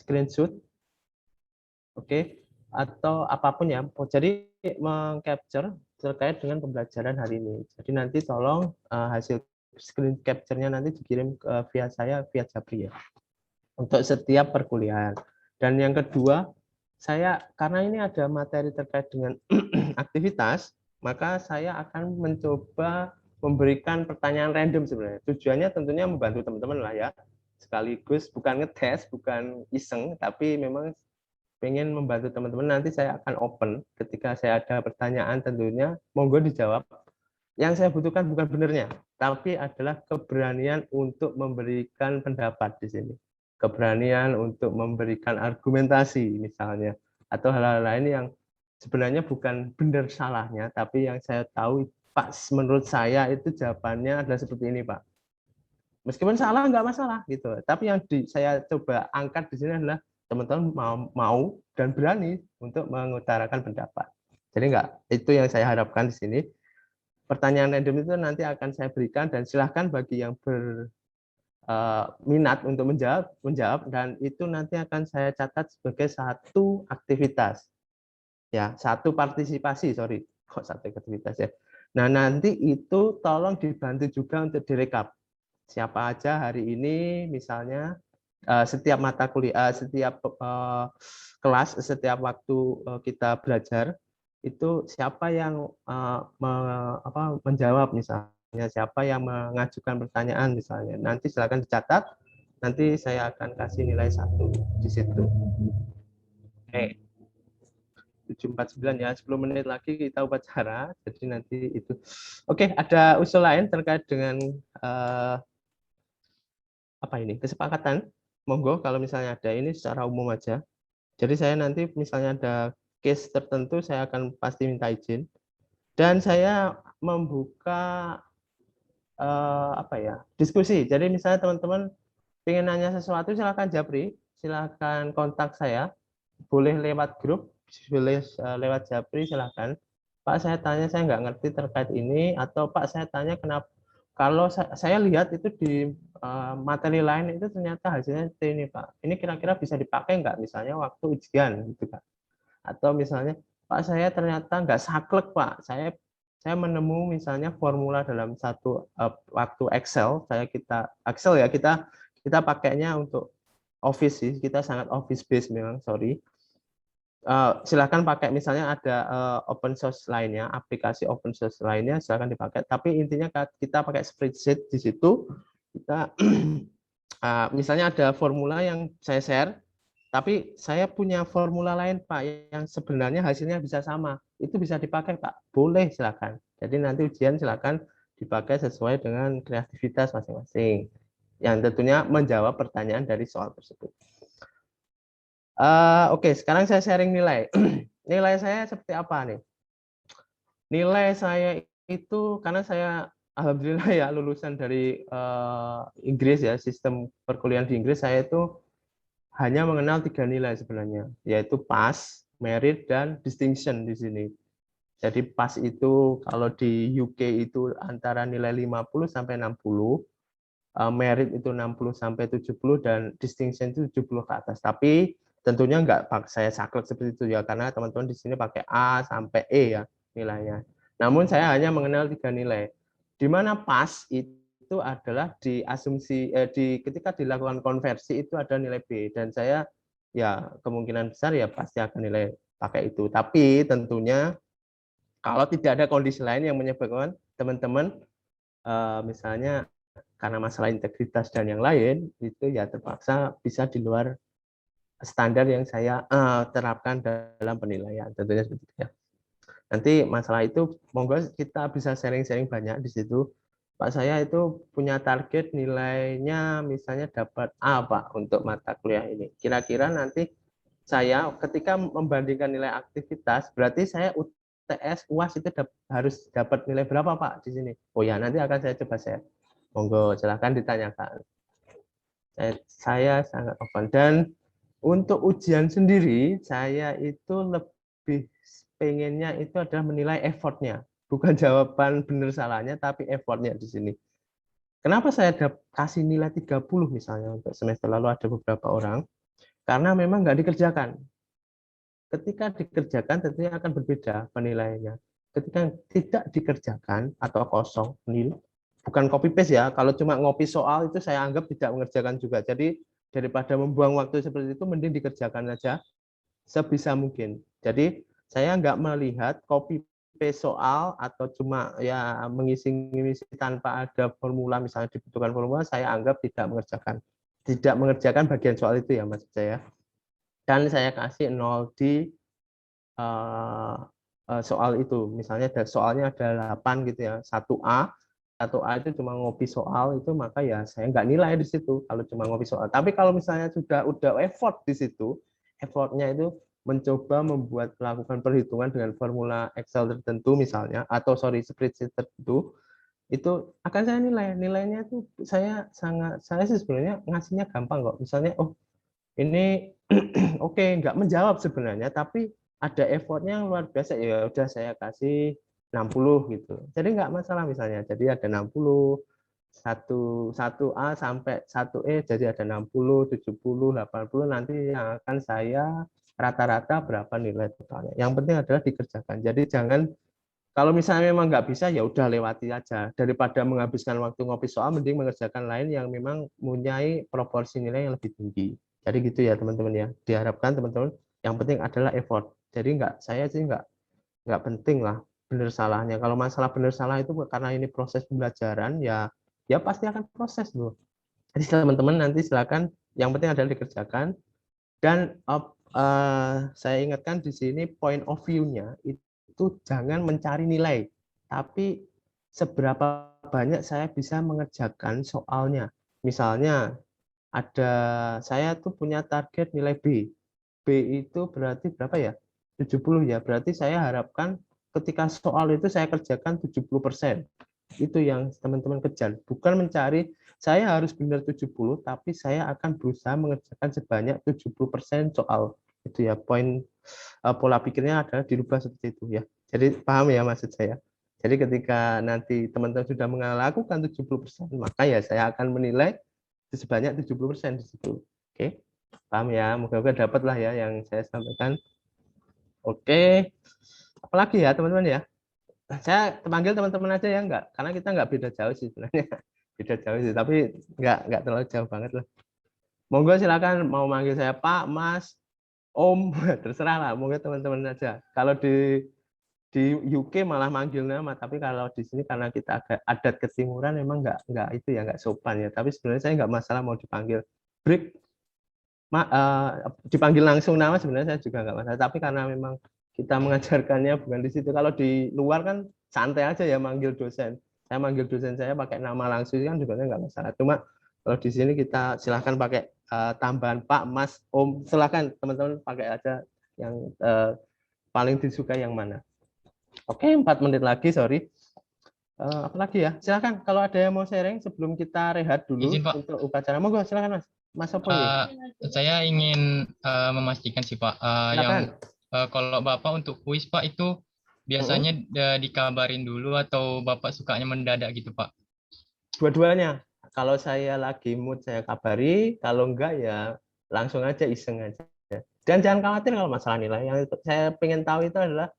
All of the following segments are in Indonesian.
screenshot, oke, atau apapun ya. Jadi meng-capture terkait dengan pembelajaran hari ini. Jadi nanti tolong hasil screen capture-nya nanti dikirim via saya via Japri ya. Untuk setiap perkuliahan. Dan yang kedua, saya karena ini ada materi terkait dengan aktivitas, maka saya akan mencoba memberikan pertanyaan random sebenarnya. Tujuannya tentunya membantu teman-teman lah ya. Sekaligus bukan ngetes, bukan iseng, tapi memang pengen membantu teman-teman. Nanti saya akan open ketika saya ada pertanyaan tentunya monggo dijawab. Yang saya butuhkan bukan benernya, tapi adalah keberanian untuk memberikan pendapat di sini. Keberanian untuk memberikan argumentasi misalnya, atau hal-hal lain yang sebenarnya bukan benar salahnya, tapi yang saya tahu, Pak, menurut saya itu jawabannya adalah seperti ini, Pak. Meskipun salah nggak masalah gitu, tapi yang saya coba angkat di sini adalah teman-teman mau dan berani untuk mengutarakan pendapat. Jadi nggak, itu yang saya harapkan di sini. Pertanyaan random itu nanti akan saya berikan dan silahkan bagi yang berminat untuk menjawab dan itu nanti akan saya catat sebagai satu aktivitas ya, satu partisipasi, sorry kok satu aktivitas ya. Nah nanti itu tolong dibantu juga untuk direkap siapa aja hari ini misalnya setiap mata kuliah, setiap kelas, setiap waktu kita belajar itu siapa yang menjawab misalnya, siapa yang mengajukan pertanyaan misalnya. Nanti silakan dicatat, nanti saya akan kasih nilai 1 di situ. Oke. 7.49 ya, 10 menit lagi kita upacara, jadi nanti itu. Oke, ada usul lain terkait dengan apa ini, kesepakatan? Monggo kalau misalnya ada, ini secara umum aja. Jadi saya nanti misalnya ada case tertentu, saya akan pasti minta izin. Dan saya membuka diskusi. Jadi misalnya teman-teman ingin nanya sesuatu, silakan Japri, silakan kontak saya, boleh lewat grup, boleh lewat Japri, silakan. Pak, saya tanya, saya nggak ngerti terkait ini, atau Pak, saya tanya kenapa, kalau saya lihat itu di materi lain itu ternyata hasilnya seperti ini, Pak. Ini kira-kira bisa dipakai nggak misalnya waktu ujian, gitu Pak. Atau misalnya, Pak, saya ternyata nggak saklek, Pak. Saya menemu misalnya formula dalam satu waktu Excel, Excel ya, kita pakainya untuk Office sih, kita sangat Office based memang, sorry. Silakan pakai misalnya ada open source lainnya, aplikasi open source lainnya silakan dipakai. Tapi intinya kita pakai spreadsheet di situ. Kita misalnya ada formula yang saya share, tapi saya punya formula lain Pak yang sebenarnya hasilnya bisa sama. Itu bisa dipakai Pak, boleh silakan. Jadi nanti ujian silakan dipakai sesuai dengan kreativitas masing-masing. Yang tentunya menjawab pertanyaan dari soal tersebut. Oke, sekarang saya sharing nilai. Nilai saya seperti apa nih? Nilai saya itu karena saya alhamdulillah ya lulusan dari Inggris ya, sistem perkuliahan di Inggris, saya itu hanya mengenal 3 nilai sebenarnya, yaitu pass, merit, dan distinction di sini. Jadi pass itu kalau di UK itu antara nilai 50 sampai 60, merit itu 60 sampai 70 dan distinction itu 70 ke atas. Tapi tentunya enggak saya saklek seperti itu ya, karena teman-teman di sini pakai A sampai E ya nilainya. Namun saya hanya mengenal 3 nilai. Di mana pas itu adalah diasumsi ketika dilakukan konversi itu ada nilai B dan saya ya kemungkinan besar ya pasti akan nilai pakai itu. Tapi tentunya kalau tidak ada kondisi lain yang menyebabkan teman-teman misalnya karena masalah integritas dan yang lain itu ya terpaksa bisa di luar standar yang saya terapkan dalam penilaian, tentunya seperti itu ya. Nanti masalah itu monggo kita bisa sharing-sharing banyak di situ. Pak, saya itu punya target nilainya misalnya dapat A Pak untuk mata kuliah ini. Kira-kira nanti saya ketika membandingkan nilai aktivitas berarti saya UTS UAS itu harus dapat nilai berapa Pak di sini? Oh ya, nanti akan saya coba share. Monggo silahkan ditanyakan. Saya sangat open. Dan untuk ujian sendiri saya itu lebih pengennya itu adalah menilai effortnya, bukan jawaban benar salahnya tapi effortnya di sini. Kenapa saya kasih nilai 30 misalnya untuk semester lalu ada beberapa orang karena memang nggak dikerjakan. Ketika dikerjakan tentunya akan berbeda penilaiannya. Ketika tidak dikerjakan atau kosong, nil, bukan copy paste ya. Kalau cuma ngopi soal itu saya anggap tidak mengerjakan juga. Jadi daripada membuang waktu seperti itu, mending dikerjakan saja sebisa mungkin. Jadi saya nggak melihat copy paste soal atau cuma ya mengisi-ngisi tanpa ada formula, misalnya dibutuhkan formula, saya anggap tidak mengerjakan bagian soal itu ya maksud saya. Dan saya kasih 0 di soal itu. Misalnya soalnya ada 8 gitu ya, 1A itu cuma ngopi soal itu, maka ya saya nggak nilai di situ kalau cuma ngopi soal. Tapi kalau misalnya udah effort di situ, effortnya itu mencoba melakukan perhitungan dengan formula Excel tertentu misalnya, atau sorry spreadsheet tertentu, itu akan saya nilainya itu saya sih sebenarnya ngasihnya gampang kok. Misalnya ini oke, nggak menjawab sebenarnya, tapi ada effortnya yang luar biasa, ya udah saya kasih 60 gitu. Jadi nggak masalah misalnya. Jadi ada 60, 1A sampai 1E, jadi ada 60, 70, 80, nanti yang akan saya rata-rata berapa nilai totalnya. Yang penting adalah dikerjakan. Jadi jangan, kalau misalnya memang nggak bisa, ya udah lewati aja. Daripada menghabiskan waktu ngopi soal, mending mengerjakan lain yang memang mempunyai proporsi nilai yang lebih tinggi. Jadi gitu ya teman-teman ya. Diharapkan teman-teman yang penting adalah effort. Jadi saya sih nggak penting lah benar salahnya. Kalau masalah benar salah itu karena ini proses pembelajaran, ya pasti akan proses loh. Jadi teman-teman nanti silakan, yang penting adalah dikerjakan. Dan saya ingatkan di sini point of view-nya itu jangan mencari nilai, tapi seberapa banyak saya bisa mengerjakan soalnya. Misalnya saya tuh punya target nilai B. B itu berarti berapa ya? 70 ya. Berarti saya harapkan ketika soal itu saya kerjakan 70%. Itu yang teman-teman kejar. Bukan mencari saya harus benar 70, tapi saya akan berusaha mengerjakan sebanyak 70% soal. Itu ya, poin pola pikirnya adalah dirubah seperti itu ya. Jadi paham ya maksud saya. Jadi ketika nanti teman-teman sudah melakukan 70%, maka ya saya akan menilai sebanyak 70% di situ. Oke, paham ya? Moga-moga dapat lah ya yang saya sampaikan. Oke, apalagi ya teman-teman ya? Saya panggil teman-teman aja ya, enggak? Karena kita enggak beda jauh sih sebenarnya. Beda jauh sih, tapi enggak terlalu jauh banget lah. Monggo silakan mau manggil saya Pak, Mas, Om, terserah lah. Monggo teman-teman aja. Kalau di UK malah manggil nama, tapi kalau di sini karena kita agak adat ketimuran memang enggak itu ya, enggak sopan ya. Tapi sebenarnya saya enggak masalah mau dipanggil break, dipanggil langsung nama sebenarnya saya juga enggak masalah. Tapi karena memang kita mengajarkannya bukan di situ. Kalau di luar kan santai aja ya manggil dosen. Saya manggil dosen saya pakai nama langsung kan juga enggak masalah. Cuma kalau di sini kita silahkan pakai tambahan Pak, Mas, Om. Silahkan teman-teman pakai aja yang paling disukai yang mana. Oke, 4 menit lagi, sorry. Apa lagi ya? Silakan kalau ada yang mau sharing sebelum kita rehat dulu. Izin, Pak. Untuk upacara. Monggo silakan Mas. Mas apa ini? Saya ingin memastikan sih Pak, Silakan. kalau Bapak untuk kuis Pak itu biasanya dikabarin dulu atau Bapak sukanya mendadak gitu Pak? Dua-duanya. Kalau saya lagi mood saya kabari, kalau enggak ya langsung aja iseng aja. Dan jangan khawatir kalau masalah nilai. Yang saya pengen tahu itu adalah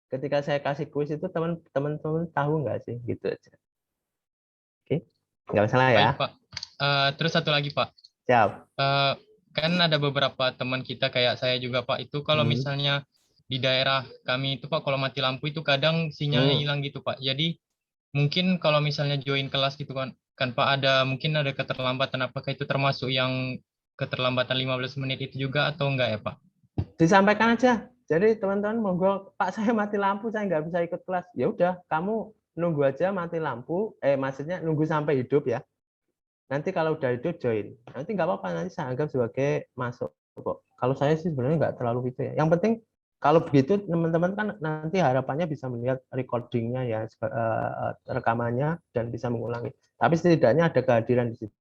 ketika saya kasih kuis itu teman-teman tahu nggak sih gitu aja. Oke, nggak masalah ya. Baik Pak. Terus satu lagi Pak, Siap. kan ada beberapa teman kita kayak saya juga Pak, itu kalau misalnya di daerah kami itu Pak, kalau mati lampu itu kadang sinyalnya hilang gitu Pak. Jadi mungkin kalau misalnya join kelas gitu kan Pak, mungkin ada keterlambatan, apakah itu termasuk yang keterlambatan 15 menit itu juga atau enggak ya Pak? Disampaikan aja. Jadi teman-teman monggo, Pak saya mati lampu, saya nggak bisa ikut kelas. Ya udah, kamu nunggu aja mati lampu. Maksudnya nunggu sampai hidup ya. Nanti kalau udah hidup join. Nanti nggak apa-apa, nanti saya anggap sebagai masuk kok. Kalau saya sih sebenarnya nggak terlalu gitu ya. Yang penting kalau begitu teman-teman kan nanti harapannya bisa melihat recordingnya ya, rekamannya dan bisa mengulangi. Tapi setidaknya ada kehadiran di situ.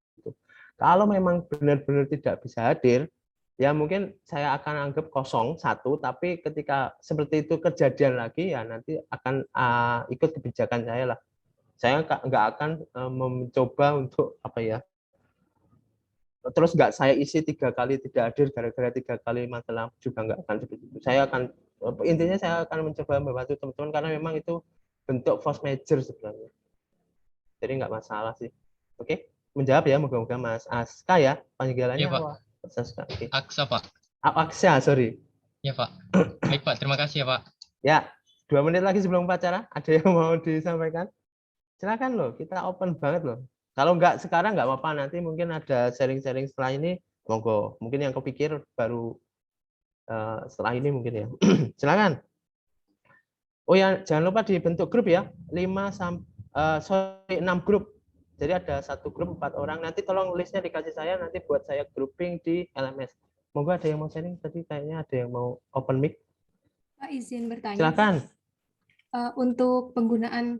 Kalau memang benar-benar tidak bisa hadir, ya mungkin saya akan anggap kosong satu, tapi ketika seperti itu kejadian lagi ya nanti akan ikut kebijakan saya lah. Saya nggak akan mencoba untuk apa ya, terus nggak saya isi 3 kali tidak hadir gara-gara 3 kali mati lampu juga nggak akan seperti itu. Saya akan intinya saya akan mencoba membantu teman-teman karena memang itu bentuk force major sebenarnya. Jadi nggak masalah sih. Oke, menjawab ya, moga-moga Mas Aska ya, panggilannya Iya, Pak. apa? Mas Aska. Oke. Aksa, Pak. Aksa, sorry. Ya, Pak. Baik, Pak. Terima kasih ya, Pak. Ya, 2 menit lagi sebelum upacara, ada yang mau disampaikan? Silakan loh, kita open banget loh. Kalau nggak sekarang nggak apa-apa, nanti mungkin ada sharing-sharing setelah ini, monggo. Mungkin yang kepikir baru setelah ini mungkin ya. Silakan. Oh ya, jangan lupa dibentuk grup ya, 6 grup. Jadi ada 1 grup 4 orang. Nanti tolong listnya dikasih saya, nanti buat saya grouping di LMS. Monggo ada yang mau sharing tadi, kayaknya ada yang mau open mic. Pak, izin bertanya. Silakan. Untuk penggunaan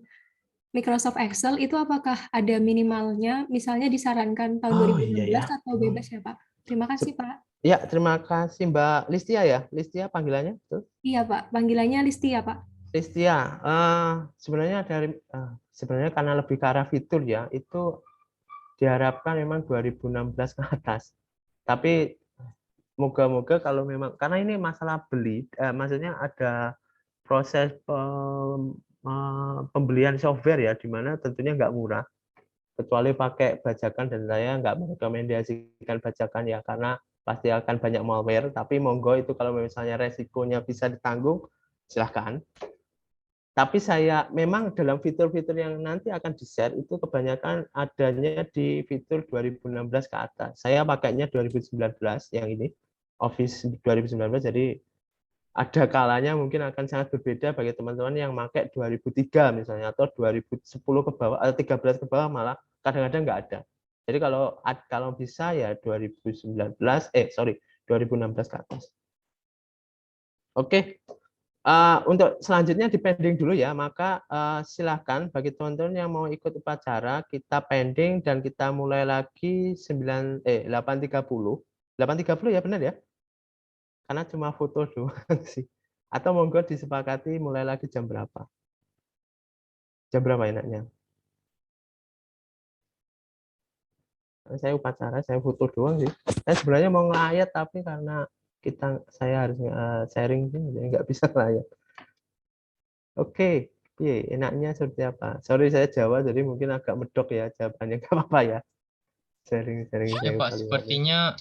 Microsoft Excel itu apakah ada minimalnya? Misalnya disarankan tahun 2016 atau bebas ya, Pak? Terima kasih, Pak. Ya, terima kasih Mbak Listia ya. Listia panggilannya, betul? Iya, Pak. Panggilannya Listia, Pak. Listia, sebenarnya sebenarnya karena lebih ke arah fitur ya, itu diharapkan memang 2016 ke atas. Tapi moga-moga kalau memang karena ini masalah beli, maksudnya ada proses pembelian software ya, di mana tentunya nggak murah, kecuali pakai bajakan, dan saya nggak merekomendasikan bajakan ya, karena pasti akan banyak malware. Tapi monggo itu kalau misalnya resikonya bisa ditanggung, silahkan. Tapi saya memang dalam fitur-fitur yang nanti akan di-share itu kebanyakan adanya di fitur 2016 ke atas. Saya pakainya 2019 yang ini, Office 2019, jadi ada kalanya mungkin akan sangat berbeda bagi teman-teman yang pakai 2003 misalnya, atau 2010 ke bawah, atau 13 ke bawah malah kadang-kadang nggak ada. Jadi kalau bisa ya 2016 ke atas. Oke. Untuk selanjutnya dipending dulu ya, maka silahkan bagi teman-teman yang mau ikut upacara, kita pending dan kita mulai lagi 8.30. 8.30 ya, benar ya? Karena cuma foto doang sih. Atau monggo disepakati mulai lagi jam berapa? Jam berapa enaknya? Saya upacara, saya foto doang sih. Saya sebenarnya mau ngelayat, tapi karena saya harus sharing sih, jadi nggak bisa ngelayat. Oke, enaknya seperti apa? Sorry saya Jawa, jadi mungkin agak medok ya jawabannya, nggak apa-apa ya. Sharing Ya, saya Pak. kali ini. Sepertinya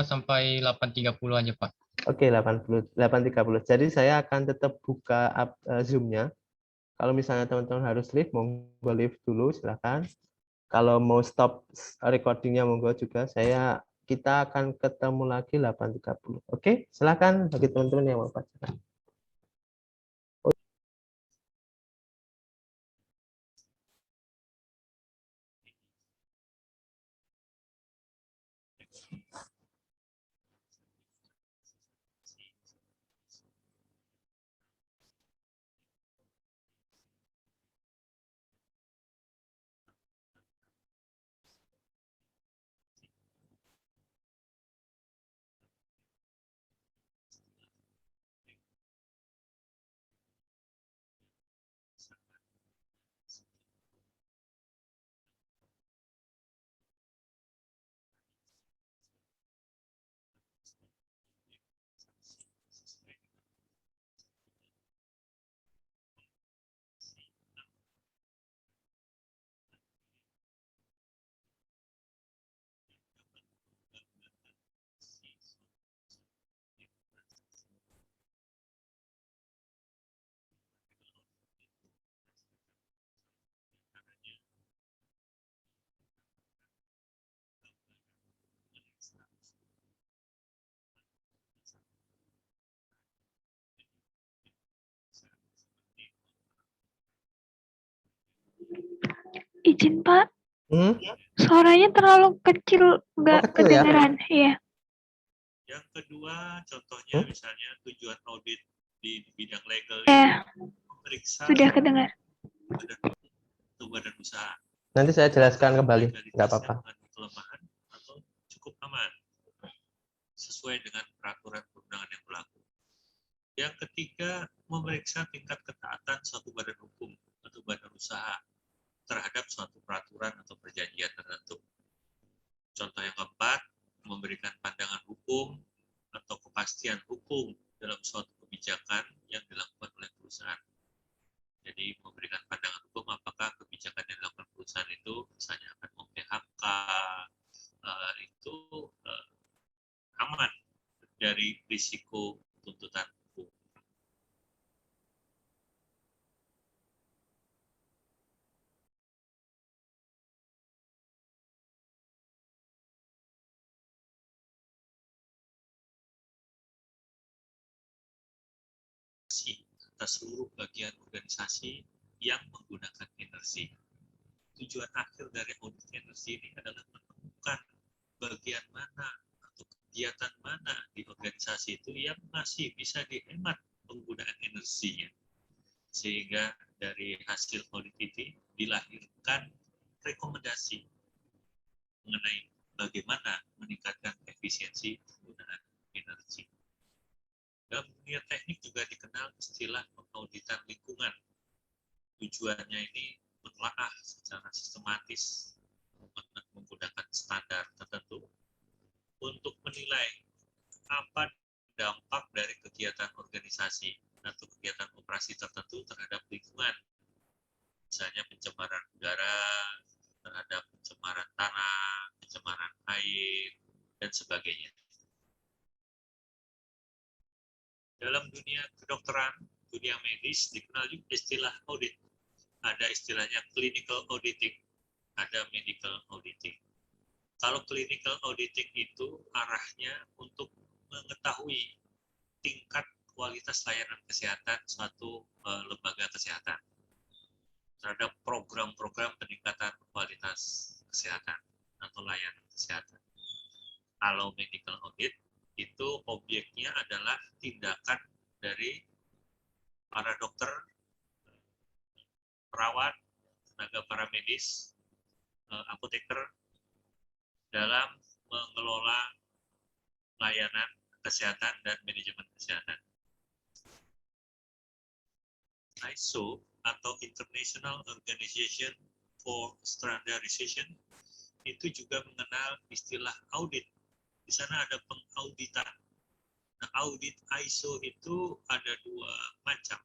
sampai 8.30 aja, Pak. Oke, 8.30. Jadi saya akan tetap buka Zoom-nya. Kalau misalnya teman-teman harus leave, monggo leave dulu, silakan. Kalau mau stop recording-nya monggo juga. Kita akan ketemu lagi 8.30. Oke, silakan bagi teman-teman yang mau baca. Izin Pak, Hmm? suaranya terlalu kecil, nggak kecil ya? kedengeran. Iya. Yang kedua, contohnya misalnya tujuan audit di bidang legal memeriksa Sudah kedengar. badan usaha. Nanti saya jelaskan kembali, nggak apa-apa. Kelemahan atau cukup aman sesuai dengan peraturan perundangan yang berlaku. Yang ketiga, memeriksa tingkat ketaatan suatu badan hukum atau badan usaha terhadap suatu peraturan atau perjanjian tertentu. Contoh yang keempat, memberikan pandangan hukum atau kepastian hukum dalam suatu kebijakan yang dilakukan oleh perusahaan. Jadi memberikan pandangan hukum apakah kebijakan yang dilakukan perusahaan itu misalnya akan mem-PHK itu aman dari risiko tuntutan hukum. Atas seluruh bagian organisasi yang menggunakan energi. Tujuan akhir dari audit energi ini adalah menemukan bagian mana atau kegiatan mana di organisasi itu yang masih bisa dihemat penggunaan energinya. Sehingga dari hasil audit ini dilahirkan rekomendasi mengenai bagaimana meningkatkan efisiensi penggunaan energi. Dalam dunia teknik juga dikenal istilah pengauditan lingkungan. Tujuannya ini menelaah secara sistematis menggunakan standar tertentu untuk menilai apa dampak dari kegiatan organisasi atau kegiatan operasi tertentu terhadap lingkungan. Misalnya pencemaran udara, terhadap pencemaran tanah, pencemaran air, dan sebagainya. Dalam dunia kedokteran, dunia medis, dikenal juga istilah audit. Ada istilahnya clinical auditing, ada medical auditing. Kalau clinical auditing itu arahnya untuk mengetahui tingkat kualitas layanan kesehatan suatu lembaga kesehatan terhadap program-program peningkatan kualitas kesehatan atau layanan kesehatan. Kalau medical audit itu objeknya adalah tindakan dari para dokter, perawat, tenaga paramedis, apoteker dalam mengelola layanan kesehatan dan manajemen kesehatan. ISO atau International Organization for Standardization itu juga mengenal istilah audit. Di sana ada pengauditan. Nah, audit ISO itu ada dua macam.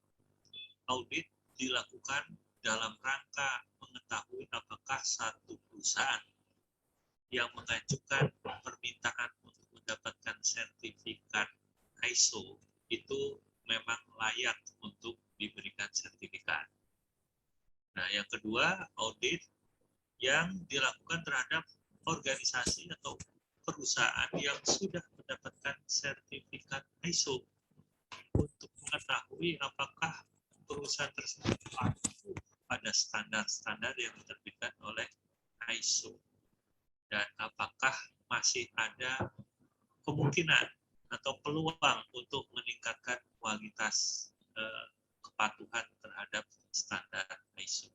Audit dilakukan dalam rangka mengetahui apakah satu perusahaan yang mengajukan permintaan untuk mendapatkan sertifikat ISO itu memang layak untuk diberikan sertifikat. Nah, yang kedua, audit yang dilakukan terhadap organisasi atau perusahaan yang sudah mendapatkan sertifikat ISO untuk mengetahui apakah perusahaan tersebut patuh pada standar-standar yang diterbitkan oleh ISO dan apakah masih ada kemungkinan atau peluang untuk meningkatkan kualitas kepatuhan terhadap standar ISO.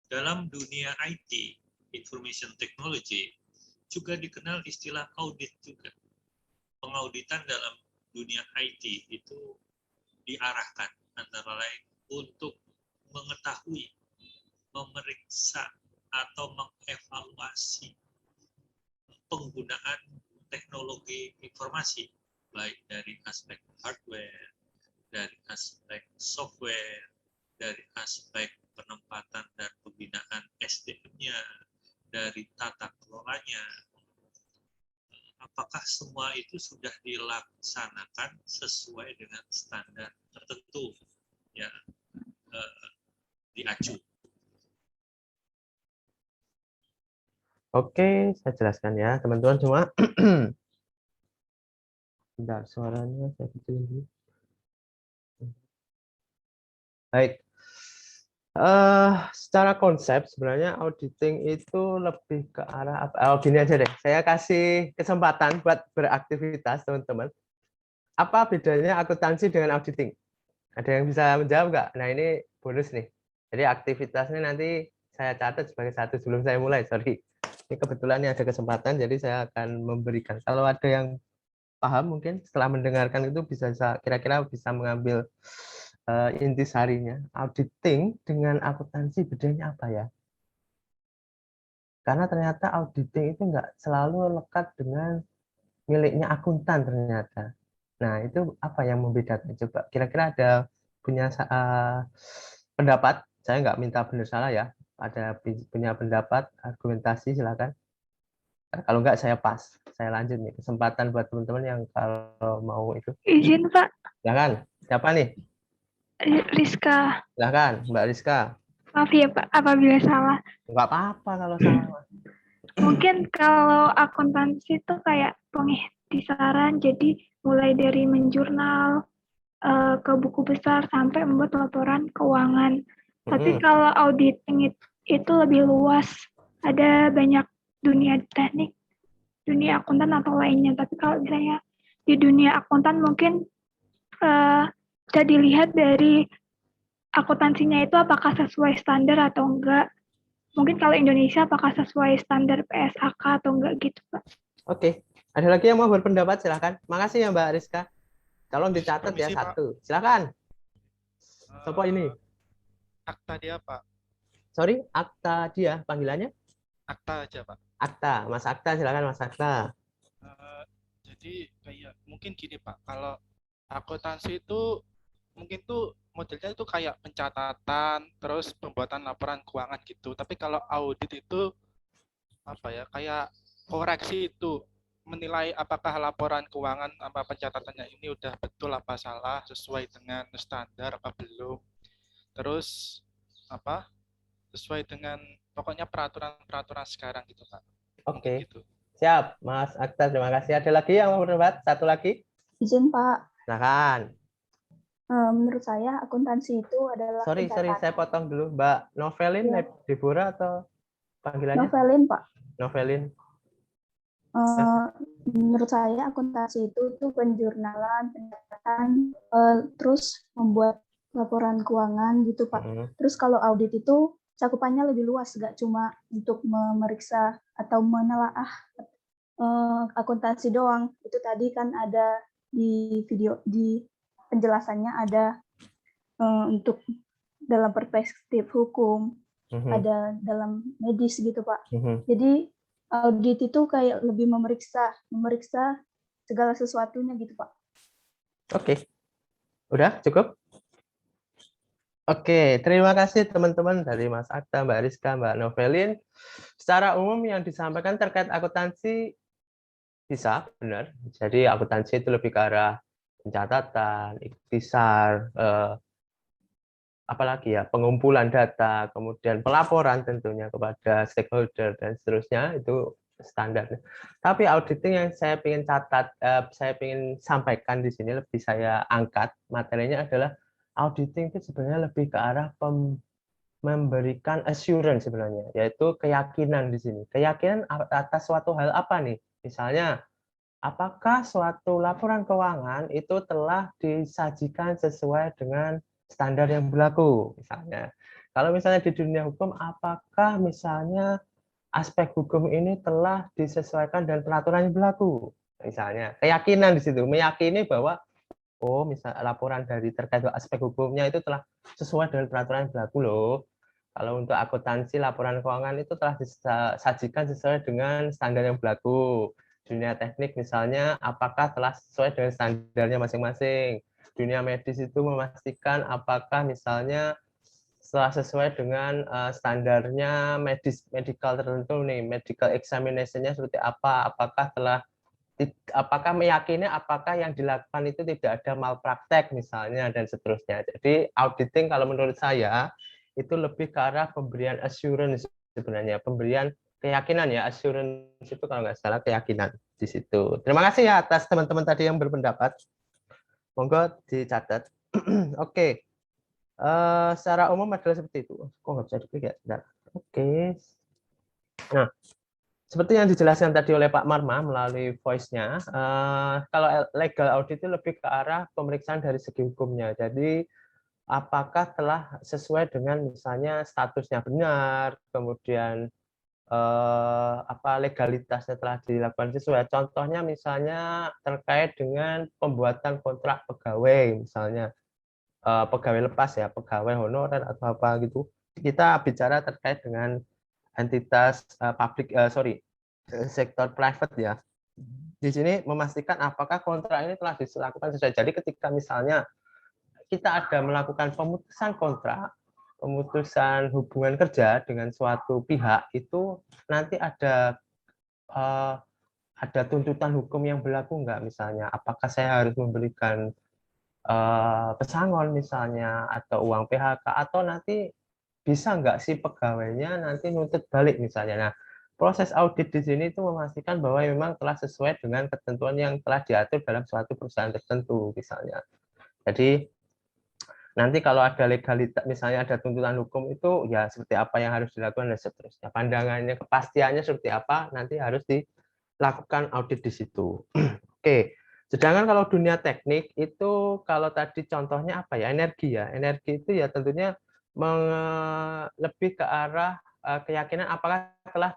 Dalam dunia IT, Information Technology, juga dikenal istilah audit juga. Pengauditan dalam dunia IT itu diarahkan antara lain untuk mengetahui, memeriksa, atau mengevaluasi penggunaan teknologi informasi, baik dari aspek hardware, dari aspek software, dari aspek penempatan dan pembinaan SDM-nya, dari tata kelolanya, apakah semua itu sudah dilaksanakan sesuai dengan standar tertentu yang diacu. Oke, saya jelaskan ya teman-teman semua. Bentar, suaranya saya kecilin dulu. Baik. Secara konsep sebenarnya auditing itu lebih ke arah apa? Gini aja deh, saya kasih kesempatan buat beraktivitas teman-teman. Apa bedanya akuntansi dengan auditing? Ada yang bisa menjawab nggak? Nah ini bonus nih. Jadi aktivitasnya nanti saya catat sebagai satu sebelum saya mulai. Sorry, ini kebetulan ada kesempatan, jadi saya akan memberikan. Kalau ada yang paham mungkin setelah mendengarkan itu bisa kira-kira bisa mengambil intisarinya. Auditing dengan akuntansi bedanya apa ya? Karena ternyata auditing itu nggak selalu lekat dengan miliknya akuntan ternyata. Nah, itu apa yang membedakan? Coba kira-kira ada punya pendapat, saya nggak minta benar salah ya, ada punya pendapat, argumentasi, silakan. Kalau nggak saya pas, saya lanjut nih, kesempatan buat teman-teman yang kalau mau itu. Izin Pak, Silakan, siapa nih? Rizka. Silakan, Mbak Rizka. Maaf ya Pak, apabila salah. Nggak apa-apa kalau salah. Mungkin kalau akuntansi itu kayak pengikhtisaran, jadi mulai dari menjurnal ke buku besar sampai membuat laporan keuangan. Tapi kalau auditing itu lebih luas, ada banyak dunia teknik, dunia akuntan atau lainnya. Tapi kalau misalnya di dunia akuntan mungkin bisa dilihat dari akuntansinya itu apakah sesuai standar atau enggak. Mungkin kalau Indonesia apakah sesuai standar PSAK atau enggak gitu, Pak. Oke. Ada lagi yang mau berpendapat? Silakan. Makasih ya Mbak Rizka. Tolong dicatat ya, Permisi, Pak. satu. Silakan. Siapa ini? Akta dia, Pak. Sorry, Akta dia panggilannya? Akta aja, Pak. Akta. Mas Akta, silakan Mas Akta. Jadi kayak mungkin gini, Pak. Kalau akuntansi itu mungkin tuh modelnya itu kayak pencatatan, terus pembuatan laporan keuangan gitu. Tapi kalau audit itu apa ya? Kayak koreksi itu, menilai apakah laporan keuangan apa pencatatannya ini udah betul apa salah, sesuai dengan standar apa belum. Terus apa? Sesuai dengan pokoknya peraturan-peraturan sekarang gitu, Pak. Oke. Gitu. Siap, Mas Akta. Terima kasih. Ada lagi yang mau berpendapat? Satu lagi. Izin Pak, Silakan. menurut saya akuntansi itu adalah Sorry, pencatatan. saya potong dulu. Mbak Novelin, Ya. Deborah atau panggilannya? Novelin, Pak. Novelin. Menurut saya akuntansi itu penjurnalan, pencatatan, terus membuat laporan keuangan gitu, Pak. Terus kalau audit itu cakupannya lebih luas, nggak cuma untuk memeriksa atau menelaah akuntansi doang. Itu tadi kan ada di video, di penjelasannya ada untuk dalam perspektif hukum, ada dalam medis gitu, Pak. Jadi audit itu kayak lebih memeriksa segala sesuatunya gitu, Pak. Oke. Udah cukup? Oke, terima kasih teman-teman dari Mas Akta, Mbak Rizka, Mbak Novelin. Secara umum yang disampaikan terkait akuntansi bisa, benar. Jadi akuntansi itu lebih ke arah pencatatan, ikhtisar, apalagi ya, pengumpulan data, kemudian pelaporan tentunya kepada stakeholder dan seterusnya, itu standar. Tapi auditing yang saya ingin catat, saya ingin sampaikan di sini, lebih saya angkat materinya adalah auditing itu sebenarnya lebih ke arah memberikan assurance sebenarnya, yaitu keyakinan di sini. Keyakinan atas suatu hal apa nih? Misalnya, apakah suatu laporan keuangan itu telah disajikan sesuai dengan standar yang berlaku, misalnya. Kalau misalnya di dunia hukum, apakah misalnya aspek hukum ini telah disesuaikan dengan peraturan yang berlaku, misalnya. Keyakinan di situ, meyakini bahwa oh, misal laporan dari terkait aspek hukumnya itu telah sesuai dengan peraturan yang berlaku loh. Kalau untuk akuntansi laporan keuangan itu telah disajikan sesuai dengan standar yang berlaku. Dunia teknik misalnya apakah telah sesuai dengan standarnya masing-masing. Dunia medis itu memastikan apakah misalnya setelah sesuai dengan standarnya medical tertentu nih, medical examination-nya seperti apa, apakah meyakini apakah yang dilakukan itu tidak ada malpraktek misalnya dan seterusnya. Jadi auditing kalau menurut saya itu lebih ke arah pemberian assurance sebenarnya, pemberian keyakinan ya, assurance itu kalau nggak salah keyakinan di situ. Terima kasih ya atas teman-teman tadi yang berpendapat. Monggo dicatat. Oke. Secara umum adalah seperti itu. Kok nggak bisa diklik ya? Bentar. Oke. Nah, seperti yang dijelaskan tadi oleh Pak Marma melalui voice-nya, kalau legal audit itu lebih ke arah pemeriksaan dari segi hukumnya. Jadi, apakah telah sesuai dengan misalnya statusnya benar, kemudian legalitasnya telah dilakukan sesuai. Contohnya misalnya terkait dengan pembuatan kontrak pegawai, misalnya pegawai lepas ya, pegawai honorer atau apa gitu. Kita bicara terkait dengan entitas sektor private ya. Di sini memastikan apakah kontrak ini telah dilakukan sesuai. Jadi ketika misalnya kita ada melakukan pemutusan kontrak, pemutusan hubungan kerja dengan suatu pihak, itu nanti ada tuntutan hukum yang berlaku enggak, misalnya apakah saya harus memberikan pesangon misalnya atau uang PHK, atau nanti bisa enggak sih pegawainya nanti nuntut balik misalnya. Nah, proses audit di sini itu memastikan bahwa memang telah sesuai dengan ketentuan yang telah diatur dalam suatu perusahaan tertentu misalnya. Jadi nanti kalau ada legalitas, misalnya ada tuntutan hukum, itu ya seperti apa yang harus dilakukan dan seterusnya. Pandangannya, kepastiannya seperti apa, nanti harus dilakukan audit di situ. Oke. Sedangkan kalau dunia teknik itu, kalau tadi contohnya apa ya, energi ya. Energi itu ya tentunya lebih ke arah keyakinan apakah telah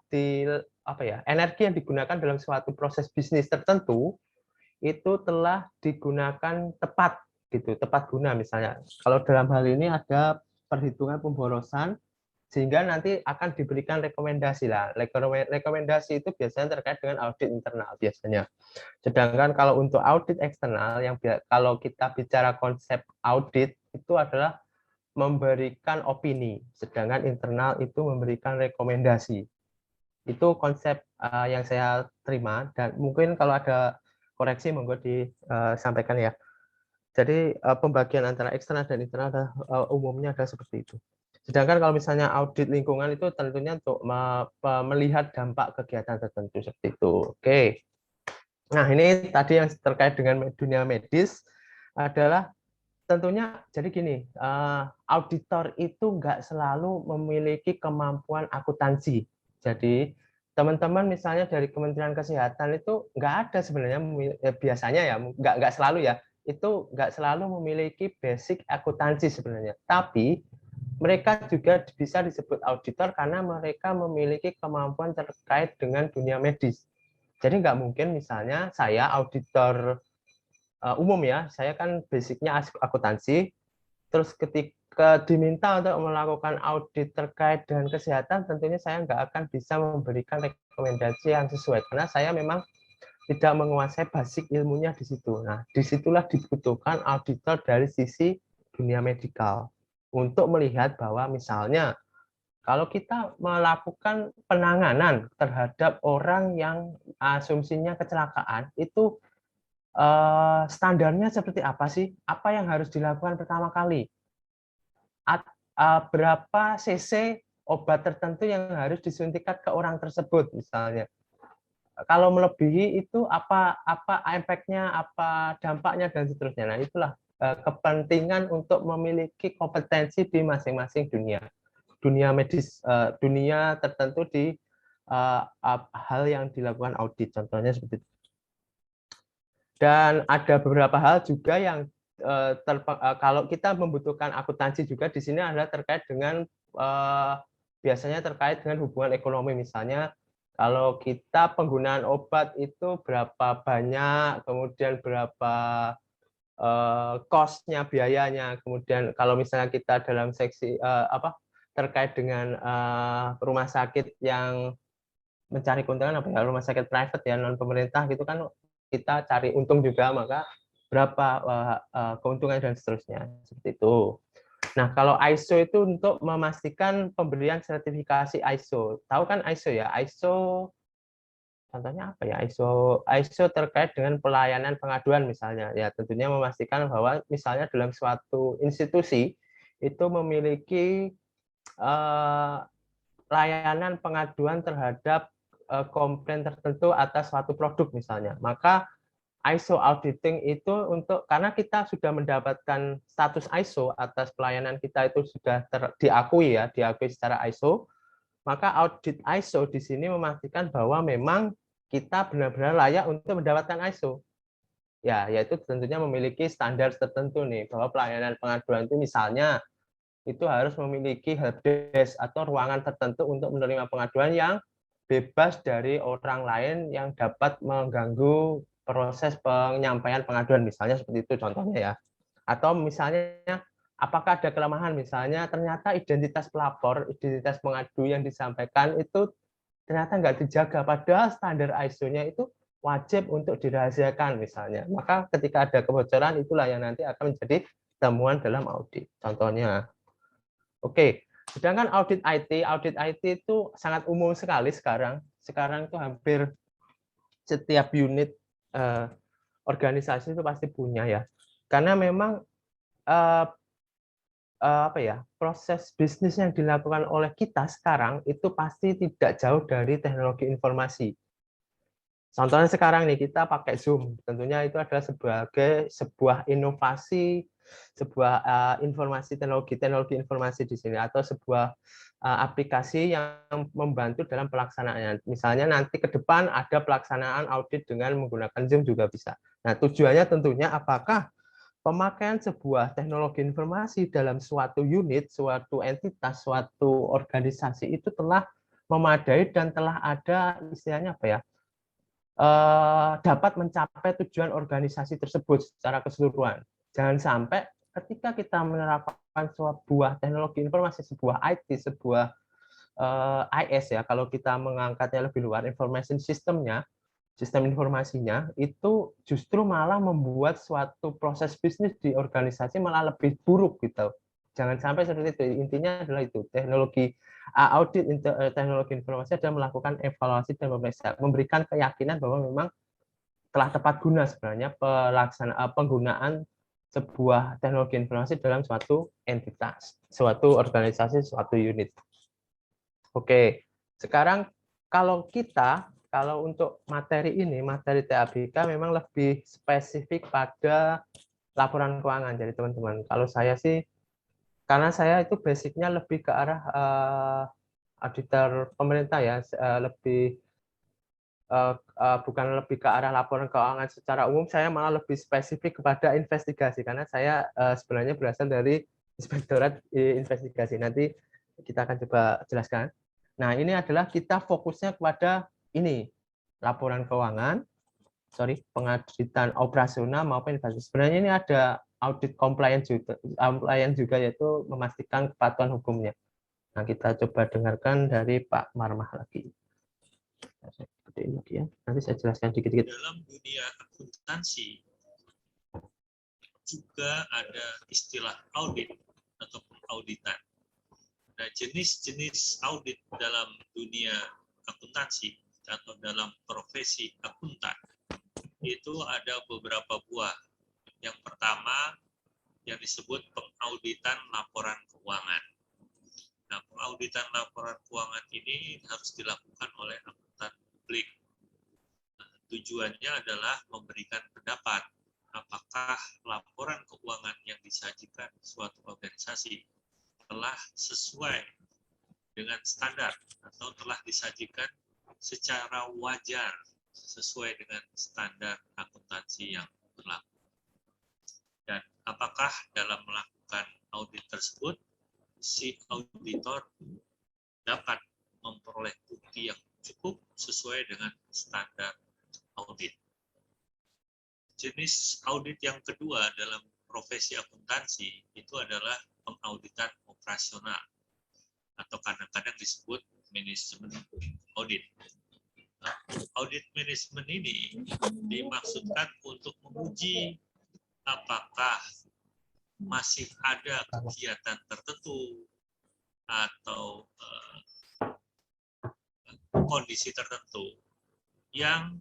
energi yang digunakan dalam suatu proses bisnis tertentu itu telah digunakan tepat gitu, tepat guna misalnya. Kalau dalam hal ini ada perhitungan pemborosan, sehingga nanti akan diberikan rekomendasi lah. Rekomendasi itu biasanya terkait dengan audit internal biasanya. Sedangkan kalau untuk audit eksternal, yang kalau kita bicara konsep audit itu adalah memberikan opini, sedangkan internal itu memberikan rekomendasi. Itu konsep yang saya terima, dan mungkin kalau ada koreksi monggo disampaikan ya. Jadi pembagian antara eksternal dan internal umumnya ada seperti itu. Sedangkan kalau misalnya audit lingkungan itu tentunya untuk melihat dampak kegiatan tertentu seperti itu. Oke. Nah, ini tadi yang terkait dengan dunia medis adalah tentunya, jadi gini, auditor itu nggak selalu memiliki kemampuan akuntansi. Jadi teman-teman misalnya dari Kementerian Kesehatan itu nggak ada sebenarnya, biasanya ya, nggak selalu ya, itu nggak selalu memiliki basic akuntansi sebenarnya. Tapi mereka juga bisa disebut auditor karena mereka memiliki kemampuan terkait dengan dunia medis. Jadi nggak mungkin misalnya saya auditor umum ya, saya kan basicnya akuntansi, terus ketika diminta untuk melakukan audit terkait dengan kesehatan, tentunya saya nggak akan bisa memberikan rekomendasi yang sesuai, karena saya memang tidak menguasai basic ilmunya di situ. Nah, disitulah dibutuhkan auditor dari sisi dunia medikal, untuk melihat bahwa misalnya, kalau kita melakukan penanganan terhadap orang yang asumsinya kecelakaan, itu standarnya seperti apa sih? Apa yang harus dilakukan pertama kali? Berapa cc obat tertentu yang harus disuntikan ke orang tersebut misalnya? Kalau melebihi itu apa efeknya, apa dampaknya, dan seterusnya. Nah, itulah kepentingan untuk memiliki kompetensi di masing-masing dunia medis, dunia tertentu di hal yang dilakukan audit. Contohnya seperti itu. Dan ada beberapa hal juga yang kalau kita membutuhkan akuntansi juga di sini adalah terkait dengan biasanya terkait dengan hubungan ekonomi. Misalnya kalau kita penggunaan obat itu berapa banyak, kemudian berapa cost-nya, biayanya, kemudian kalau misalnya kita dalam seksi terkait dengan rumah sakit yang mencari keuntungan, rumah sakit private ya, non pemerintah gitu kan, kita cari untung juga, maka berapa keuntungan dan seterusnya seperti itu. Nah, kalau ISO itu untuk memastikan pemberian sertifikasi ISO. Tahu kan ISO ya? ISO contohnya apa ya? ISO terkait dengan pelayanan pengaduan misalnya. Ya, tentunya memastikan bahwa misalnya dalam suatu institusi itu memiliki layanan pengaduan terhadap komplain tertentu atas suatu produk misalnya, maka ISO auditing itu karena kita sudah mendapatkan status ISO atas pelayanan kita itu sudah diakui secara ISO, maka audit ISO di sini memastikan bahwa memang kita benar-benar layak untuk mendapatkan ISO. Ya, yaitu tentunya memiliki standar tertentu nih, bahwa pelayanan pengaduan itu misalnya itu harus memiliki helpdesk atau ruangan tertentu untuk menerima pengaduan yang bebas dari orang lain yang dapat mengganggu proses penyampaian pengaduan, misalnya seperti itu contohnya ya. Atau misalnya apakah ada kelemahan, misalnya ternyata identitas pelapor, identitas pengadu yang disampaikan itu ternyata nggak dijaga, padahal standar ISO-nya itu wajib untuk dirahasiakan misalnya. Maka ketika ada kebocoran, itulah yang nanti akan menjadi temuan dalam audit. Contohnya. Oke, sedangkan audit IT itu sangat umum sekali sekarang. Sekarang itu hampir setiap unit organisasi itu pasti punya ya. Karena memang proses bisnis yang dilakukan oleh kita sekarang itu pasti tidak jauh dari teknologi informasi. Contohnya sekarang nih kita pakai Zoom, tentunya itu adalah sebuah inovasi, sebuah teknologi informasi di sini, atau sebuah aplikasi yang membantu dalam pelaksanaannya. Misalnya nanti ke depan ada pelaksanaan audit dengan menggunakan Zoom juga bisa. Nah, tujuannya tentunya apakah pemakaian sebuah teknologi informasi dalam suatu unit, suatu entitas, suatu organisasi itu telah memadai dan telah ada istilahnya apa ya, dapat mencapai tujuan organisasi tersebut secara keseluruhan. Jangan sampai ketika kita menerapkan sebuah teknologi informasi, sebuah IT, sebuah IS ya, kalau kita mengangkatnya lebih luar, information system-nya, sistem informasinya, itu justru malah membuat suatu proses bisnis di organisasi malah lebih buruk gitu. Jangan sampai seperti itu. Intinya adalah itu, teknologi audit teknologi informasi adalah melakukan evaluasi dan memeriksa, memberikan keyakinan bahwa memang telah tepat guna sebenarnya penggunaan sebuah teknologi informasi dalam suatu entitas, suatu organisasi, suatu unit. Oke, sekarang kalau untuk materi ini, materi TABK memang lebih spesifik pada laporan keuangan. Jadi teman-teman, kalau saya sih, karena saya itu basicnya lebih ke arah auditor pemerintah ya, bukan lebih ke arah laporan keuangan secara umum, saya malah lebih spesifik kepada investigasi, karena saya sebenarnya berasal dari Inspektorat Investigasi. Nanti kita akan coba jelaskan. Nah, ini adalah kita fokusnya kepada ini, laporan keuangan, pengauditan operasional maupun investasi. Sebenarnya ini ada audit compliance juga, yaitu memastikan kepatuhan hukumnya. Nah, kita coba dengarkan dari Pak Marmah lagi. Ya. Nanti saya jelaskan dikit-dikit. Dalam dunia akuntansi juga ada istilah audit atau pengauditan. Nah, jenis-jenis audit dalam dunia akuntansi atau dalam profesi akuntan itu ada beberapa buah. Yang pertama yang disebut pengauditan laporan keuangan. Nah, pengauditan laporan keuangan ini harus dilakukan oleh akuntan publik. Nah, tujuannya adalah memberikan pendapat apakah laporan keuangan yang disajikan suatu organisasi telah sesuai dengan standar atau telah disajikan secara wajar sesuai dengan standar akuntansi yang berlaku. Dan apakah dalam melakukan audit tersebut si auditor dapat memperoleh bukti yang cukup sesuai dengan standar audit. Jenis audit yang kedua dalam profesi akuntansi itu adalah pengauditan operasional atau kadang-kadang disebut manajemen audit. Nah, audit manajemen ini dimaksudkan untuk menguji apakah masih ada kegiatan tertentu atau kondisi tertentu yang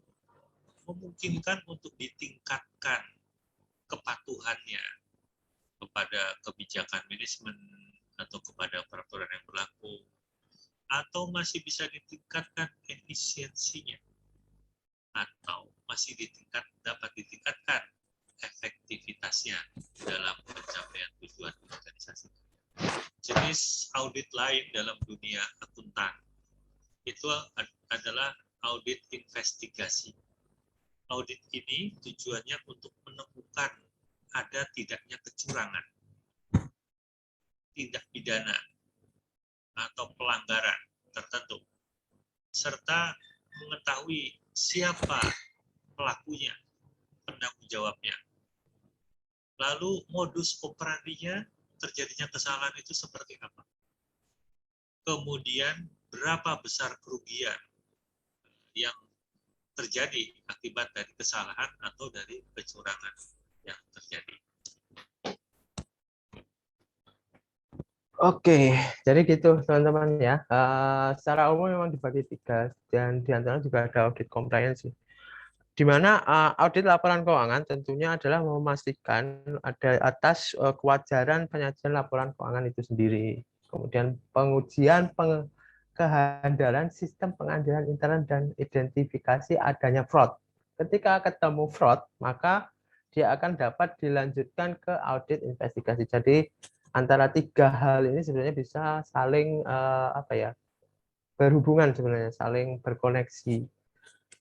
memungkinkan untuk ditingkatkan kepatuhannya kepada kebijakan manajemen atau kepada peraturan yang berlaku, atau masih bisa ditingkatkan efisiensinya, atau masih dapat ditingkatkan efektivitasnya dalam pencapaian tujuan organisasi. Jenis audit lain dalam dunia akuntan itu adalah audit investigasi. Audit ini tujuannya untuk menemukan ada tidaknya kecurangan, tindak pidana, atau pelanggaran tertentu, serta mengetahui siapa pelakunya, penanggung jawabnya. Lalu modus operandinya terjadinya kesalahan itu seperti apa. Kemudian berapa besar kerugian yang terjadi akibat dari kesalahan atau dari kecurangan yang terjadi. Oke, jadi gitu teman-teman ya. Secara umum memang dibagi 3 dan di antaranya juga ada audit compliance, di mana audit laporan keuangan tentunya adalah memastikan ada atas kewajaran penyajian laporan keuangan itu sendiri. Kemudian pengujian kehandalan sistem pengadaan internet dan identifikasi adanya fraud. Ketika ketemu fraud, maka dia akan dapat dilanjutkan ke audit investigasi. Jadi antara 3 hal ini sebenarnya bisa saling berhubungan sebenarnya, saling berkoneksi.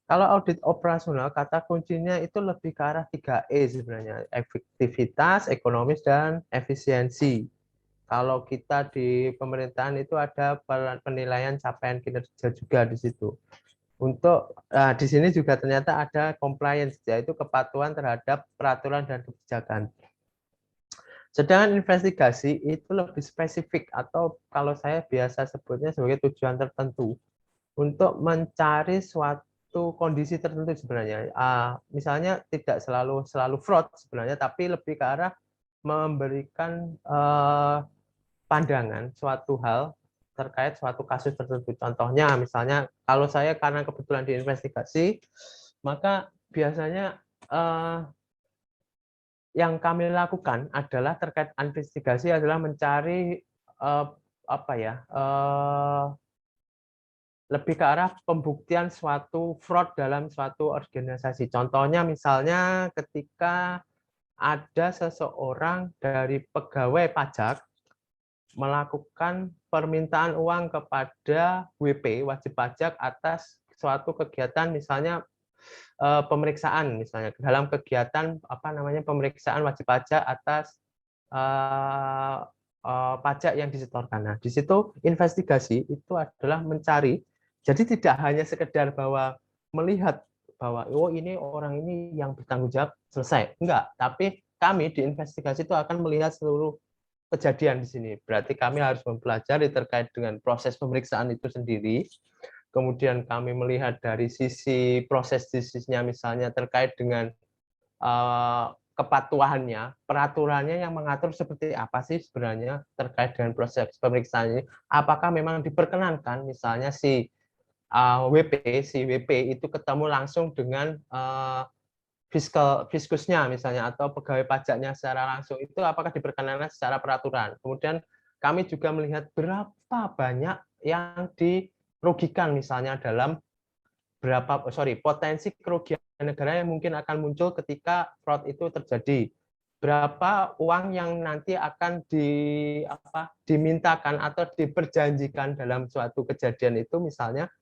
Kalau audit operasional, kata kuncinya itu lebih ke arah 3E sebenarnya, efektivitas, ekonomis, dan efisiensi. Kalau kita di pemerintahan itu ada penilaian capaian kinerja juga di situ. Untuk di sini juga ternyata ada compliance, yaitu kepatuhan terhadap peraturan dan kebijakan. Sedangkan investigasi itu lebih spesifik, atau kalau saya biasa sebutnya sebagai tujuan tertentu untuk mencari suatu kondisi tertentu sebenarnya. Misalnya tidak selalu fraud sebenarnya, tapi lebih ke arah memberikan pandangan suatu hal terkait suatu kasus tertentu. Contohnya misalnya kalau saya karena kebetulan diinvestigasi, maka biasanya yang kami lakukan adalah terkait investigasi adalah mencari lebih ke arah pembuktian suatu fraud dalam suatu organisasi. Contohnya misalnya ketika ada seseorang dari pegawai pajak melakukan permintaan uang kepada WP, wajib pajak, atas suatu kegiatan misalnya pemeriksaan, misalnya dalam kegiatan pemeriksaan wajib pajak atas pajak yang disetorkan. Nah, di situ investigasi itu adalah mencari, jadi tidak hanya sekedar bahwa melihat bahwa ini orang ini yang bertanggung jawab, selesai, enggak, tapi kami di investigasi itu akan melihat seluruh kejadian di sini. Berarti kami harus mempelajari terkait dengan proses pemeriksaan itu sendiri. Kemudian kami melihat dari sisi proses bisnisnya, misalnya terkait dengan kepatuhannya, peraturannya yang mengatur seperti apa sih sebenarnya terkait dengan proses pemeriksaan ini. Apakah memang diperkenankan misalnya si WP itu ketemu langsung dengan fiskusnya misalnya, atau pegawai pajaknya secara langsung, itu apakah diperkenankan secara peraturan. Kemudian kami juga melihat berapa banyak yang dirugikan misalnya dalam potensi kerugian negara yang mungkin akan muncul ketika fraud itu terjadi. Berapa uang yang nanti akan dimintakan atau diperjanjikan dalam suatu kejadian itu, misalnya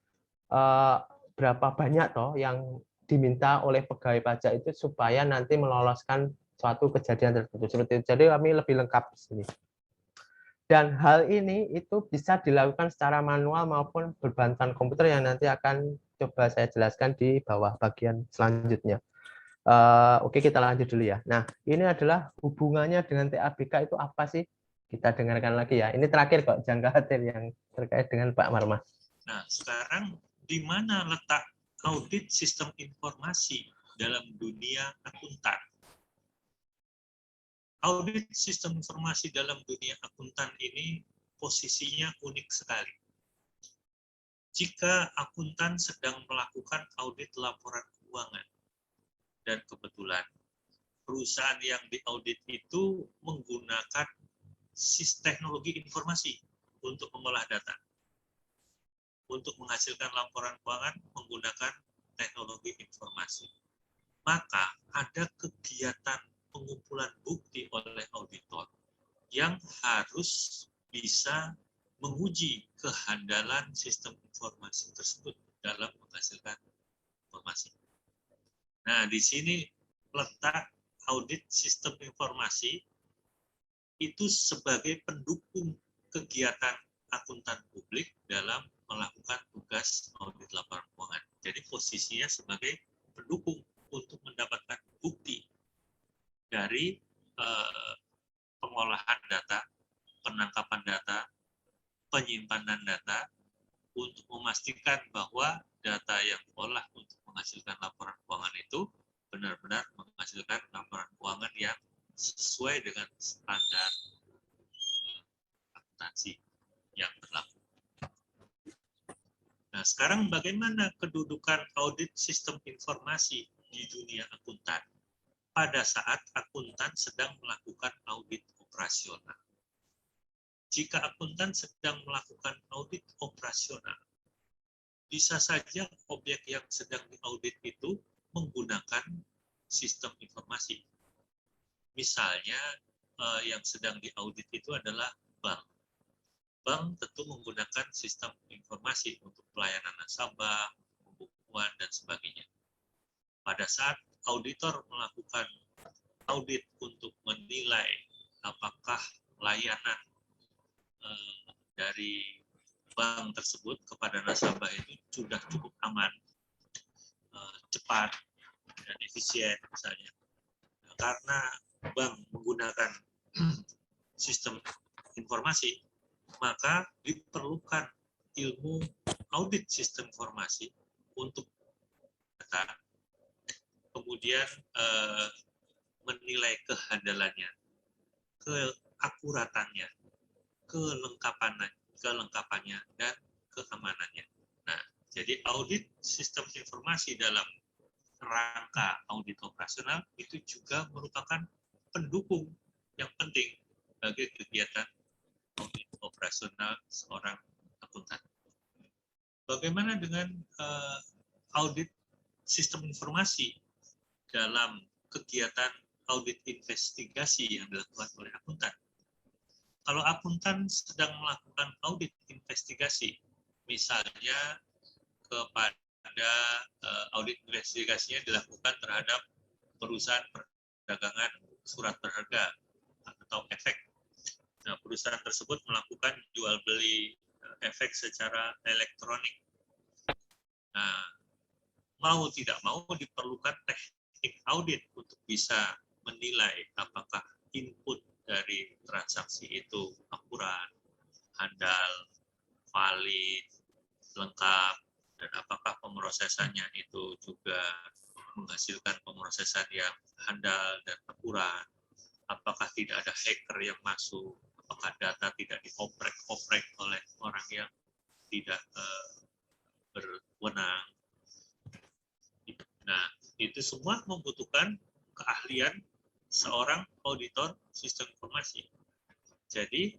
berapa banyak yang diminta oleh pegawai pajak itu supaya nanti meloloskan suatu kejadian tertentu seperti itu. Jadi kami lebih lengkap di sini. Dan hal ini itu bisa dilakukan secara manual maupun berbantuan komputer yang nanti akan coba saya jelaskan di bawah bagian selanjutnya. Oke, kita lanjut dulu ya. Nah, ini adalah hubungannya dengan TABK itu apa sih? Kita dengarkan lagi ya. Ini terakhir kok, jangan khawatir, yang terkait dengan Pak Marma. Nah, sekarang di mana letak audit sistem informasi dalam dunia akuntan? Audit sistem informasi dalam dunia akuntan ini posisinya unik sekali. Jika akuntan sedang melakukan audit laporan keuangan, dan kebetulan perusahaan yang diaudit itu menggunakan teknologi informasi untuk mengolah data, untuk menghasilkan laporan keuangan menggunakan teknologi informasi, maka ada kegiatan pengumpulan bukti oleh auditor yang harus bisa menguji kehandalan sistem informasi tersebut dalam menghasilkan informasi. Nah, di sini letak audit sistem informasi itu sebagai pendukung kegiatan akuntan publik dalam melakukan tugas audit laporan keuangan. Jadi posisinya sebagai pendukung untuk mendapatkan bukti dari pengolahan data penangkapan data, penyimpanan data, untuk memastikan bahwa data yang diolah untuk menghasilkan laporan keuangan itu benar-benar menghasilkan laporan keuangan yang sesuai dengan standar akuntansi yang berlaku. Nah, sekarang bagaimana kedudukan audit sistem informasi di dunia akuntan pada saat akuntan sedang melakukan audit operasional? Jika akuntan sedang melakukan audit operasional, bisa saja objek yang sedang diaudit itu menggunakan sistem informasi. Misalnya, yang sedang diaudit itu adalah bank. Bank tentu menggunakan sistem informasi untuk pelayanan nasabah, pembukuan, dan sebagainya. Pada saat auditor melakukan audit untuk menilai apakah layanan dari bank tersebut kepada nasabah itu sudah cukup aman, cepat, dan efisien misalnya. Karena bank menggunakan sistem informasi, maka diperlukan ilmu audit sistem informasi untuk data, kemudian menilai kehandalannya, keakuratannya, kelengkapannya, dan keamanannya. Nah, jadi audit sistem informasi dalam rangka audit operasional itu juga merupakan pendukung yang penting bagi kegiatan audit operasional seorang akuntan. Bagaimana dengan audit sistem informasi dalam kegiatan audit investigasi yang dilakukan oleh akuntan? Kalau akuntan sedang melakukan audit investigasi, misalnya kepada audit investigasinya dilakukan terhadap perusahaan perdagangan surat berharga atau efek. Nah, perusahaan tersebut melakukan jual beli efek secara elektronik. Nah, mau tidak mau diperlukan teknik audit untuk bisa menilai apakah input dari transaksi itu akurat, handal, valid, lengkap, dan apakah pemrosesannya itu juga menghasilkan pemrosesan yang handal dan akurat, apakah tidak ada hacker yang masuk, apakah data tidak dioprek-oprek oleh orang yang tidak berwenang. Nah, itu semua membutuhkan keahlian seorang auditor sistem informasi. Jadi,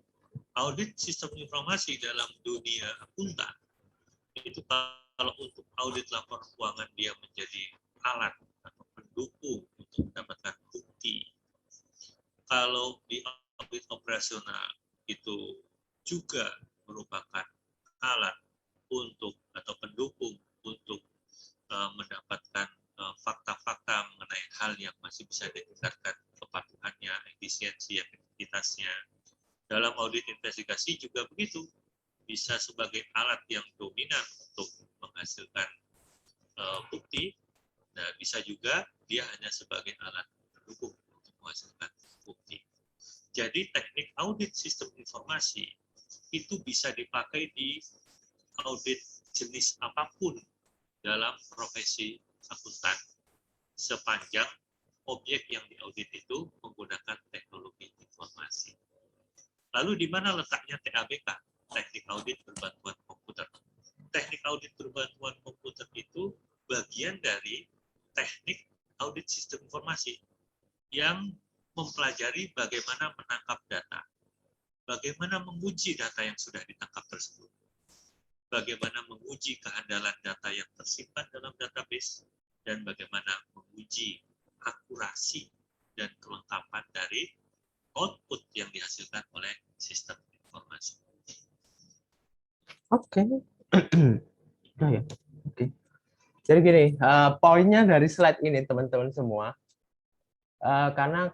audit sistem informasi dalam dunia akuntan, itu kalau untuk audit laporan keuangan dia menjadi alat atau pendukung untuk mendapatkan bukti. Kalau di audit operasional itu juga merupakan alat untuk atau pendukung untuk mendapatkan fakta-fakta mengenai hal yang masih bisa ditingkatkan kepatuhannya, efisiensi, efektivitasnya. Dalam audit investigasi juga begitu, bisa sebagai alat yang dominan untuk menghasilkan bukti, nah bisa juga dia hanya sebagai alat pendukung untuk menghasilkan bukti. Jadi teknik audit sistem informasi itu bisa dipakai di audit jenis apapun dalam profesi akuntan, sepanjang objek yang diaudit itu menggunakan teknologi informasi. Lalu di mana letaknya TABK, teknik audit berbantuan komputer? Teknik audit berbantuan komputer itu bagian dari teknik audit sistem informasi yang mempelajari bagaimana menangkap data, bagaimana menguji data yang sudah ditangkap tersebut, bagaimana menguji kehandalan data yang tersimpan dalam database, dan bagaimana menguji akurasi dan kelengkapan dari output yang dihasilkan oleh sistem informasi. Oke. Oke. Jadi gini, poinnya dari slide ini teman-teman semua, karena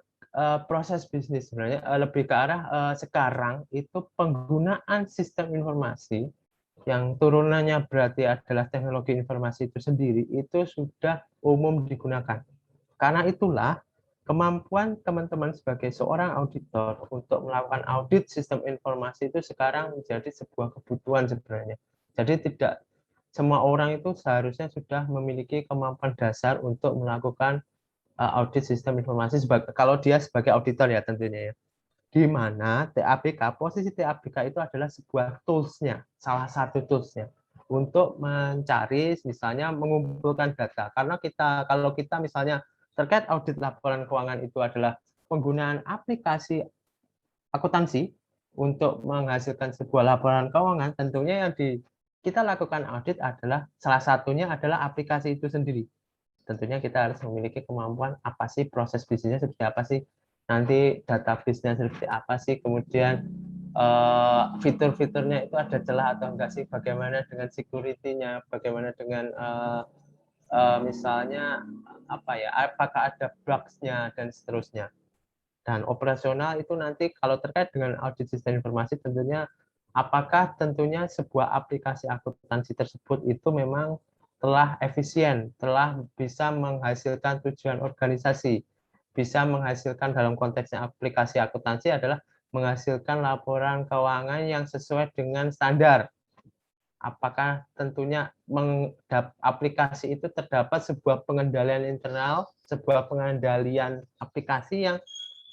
proses bisnis sebenarnya lebih ke arah sekarang itu penggunaan sistem informasi yang turunannya berarti adalah teknologi informasi itu sendiri, itu sudah umum digunakan. Karena itulah kemampuan teman-teman sebagai seorang auditor untuk melakukan audit sistem informasi itu sekarang menjadi sebuah kebutuhan sebenarnya. Jadi tidak semua orang itu seharusnya sudah memiliki kemampuan dasar untuk melakukan audit sistem informasi kalau dia sebagai auditor ya tentunya ya. Di mana TABK, posisi TABK itu adalah sebuah tools-nya, salah satu tools-nya untuk mencari misalnya mengumpulkan data. Karena kalau kita misalnya terkait audit laporan keuangan itu adalah penggunaan aplikasi akuntansi untuk menghasilkan sebuah laporan keuangan, tentunya yang kita lakukan audit adalah salah satunya adalah aplikasi itu sendiri. Tentunya kita harus memiliki kemampuan apa sih proses bisnisnya seperti apa sih, nanti database-nya seperti apa sih, kemudian fitur-fiturnya itu ada celah atau enggak sih, bagaimana dengan security-nya, bagaimana dengan misalnya apa ya, apakah ada bugs-nya dan seterusnya. Dan operasional itu nanti kalau terkait dengan audit sistem informasi tentunya apakah tentunya sebuah aplikasi akuntansi tersebut itu memang telah efisien, telah bisa menghasilkan tujuan organisasi, bisa menghasilkan dalam konteksnya aplikasi akuntansi adalah menghasilkan laporan keuangan yang sesuai dengan standar. Apakah tentunya aplikasi itu terdapat sebuah pengendalian internal, sebuah pengendalian aplikasi yang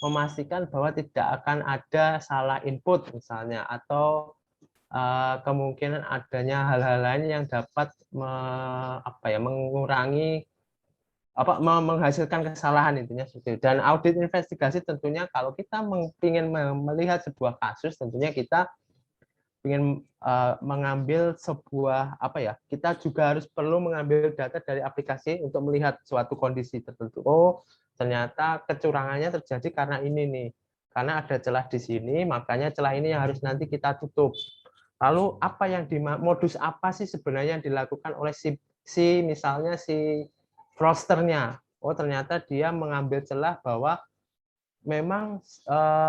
memastikan bahwa tidak akan ada salah input misalnya, atau kemungkinan adanya hal-hal lain yang dapat mengurangi menghasilkan kesalahan intinya seperti itu. Dan audit investigasi tentunya kalau kita ingin melihat sebuah kasus, tentunya kita ingin mengambil sebuah kita juga harus perlu mengambil data dari aplikasi untuk melihat suatu kondisi tertentu. Oh, ternyata kecurangannya terjadi karena ini nih, karena ada celah di sini, makanya celah ini yang harus nanti kita tutup. Lalu apa yang modus apa sih sebenarnya yang dilakukan oleh misalnya si fraudsternya? Oh, ternyata dia mengambil celah bahwa memang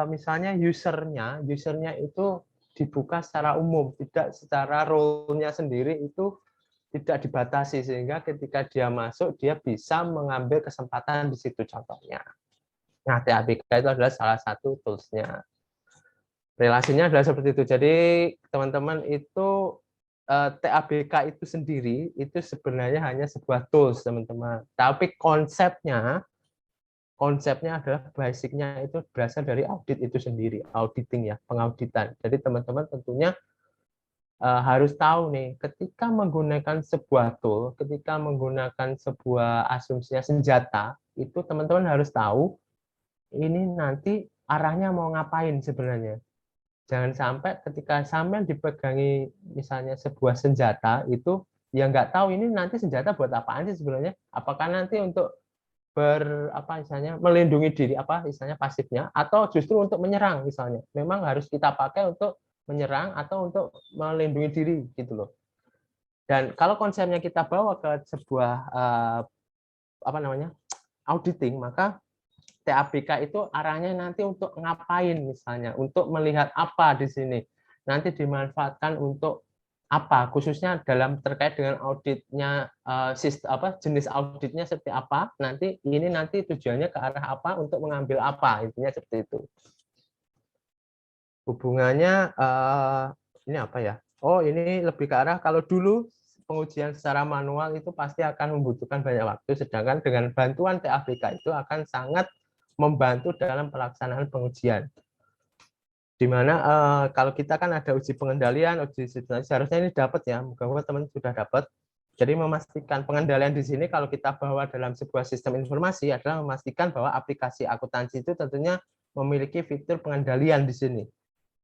misalnya usernya itu dibuka secara umum, tidak secara role-nya sendiri itu tidak dibatasi, sehingga ketika dia masuk dia bisa mengambil kesempatan di situ contohnya. Nah, TABK itu adalah salah satu tools-nya. Relasinya adalah seperti itu. Jadi teman-teman itu TABK itu sendiri itu sebenarnya hanya sebuah tools teman-teman. Tapi konsepnya adalah basicnya itu berasal dari audit itu sendiri, auditing ya, pengauditan. Jadi teman-teman tentunya harus tahu nih, ketika menggunakan sebuah tool, ketika menggunakan sebuah asumsi senjata, itu teman-teman harus tahu ini nanti arahnya mau ngapain sebenarnya. Jangan sampai ketika sampai dipegangi misalnya sebuah senjata itu ya nggak tahu ini nanti senjata buat apaan sih sebenarnya. Apakah nanti untuk melindungi diri misalnya pasifnya, atau justru untuk menyerang misalnya. Memang harus kita pakai untuk menyerang atau untuk melindungi diri gitu loh. Dan kalau konsepnya kita bawa ke sebuah auditing, maka TABK itu arahnya nanti untuk ngapain misalnya, untuk melihat apa di sini. Nanti dimanfaatkan untuk apa, khususnya dalam terkait dengan auditnya, jenis auditnya seperti apa, nanti tujuannya ke arah apa, untuk mengambil apa, intinya seperti itu. Hubungannya ini apa ya? Oh, ini lebih ke arah kalau dulu pengujian secara manual itu pasti akan membutuhkan banyak waktu, sedangkan dengan bantuan TABK itu akan sangat membantu dalam pelaksanaan pengujian. Di mana kalau kita kan ada uji pengendalian, uji situasi, seharusnya ini dapat ya, moga-moga teman sudah dapat. Jadi memastikan pengendalian di sini kalau kita bawa dalam sebuah sistem informasi adalah memastikan bahwa aplikasi akuntansi itu tentunya memiliki fitur pengendalian di sini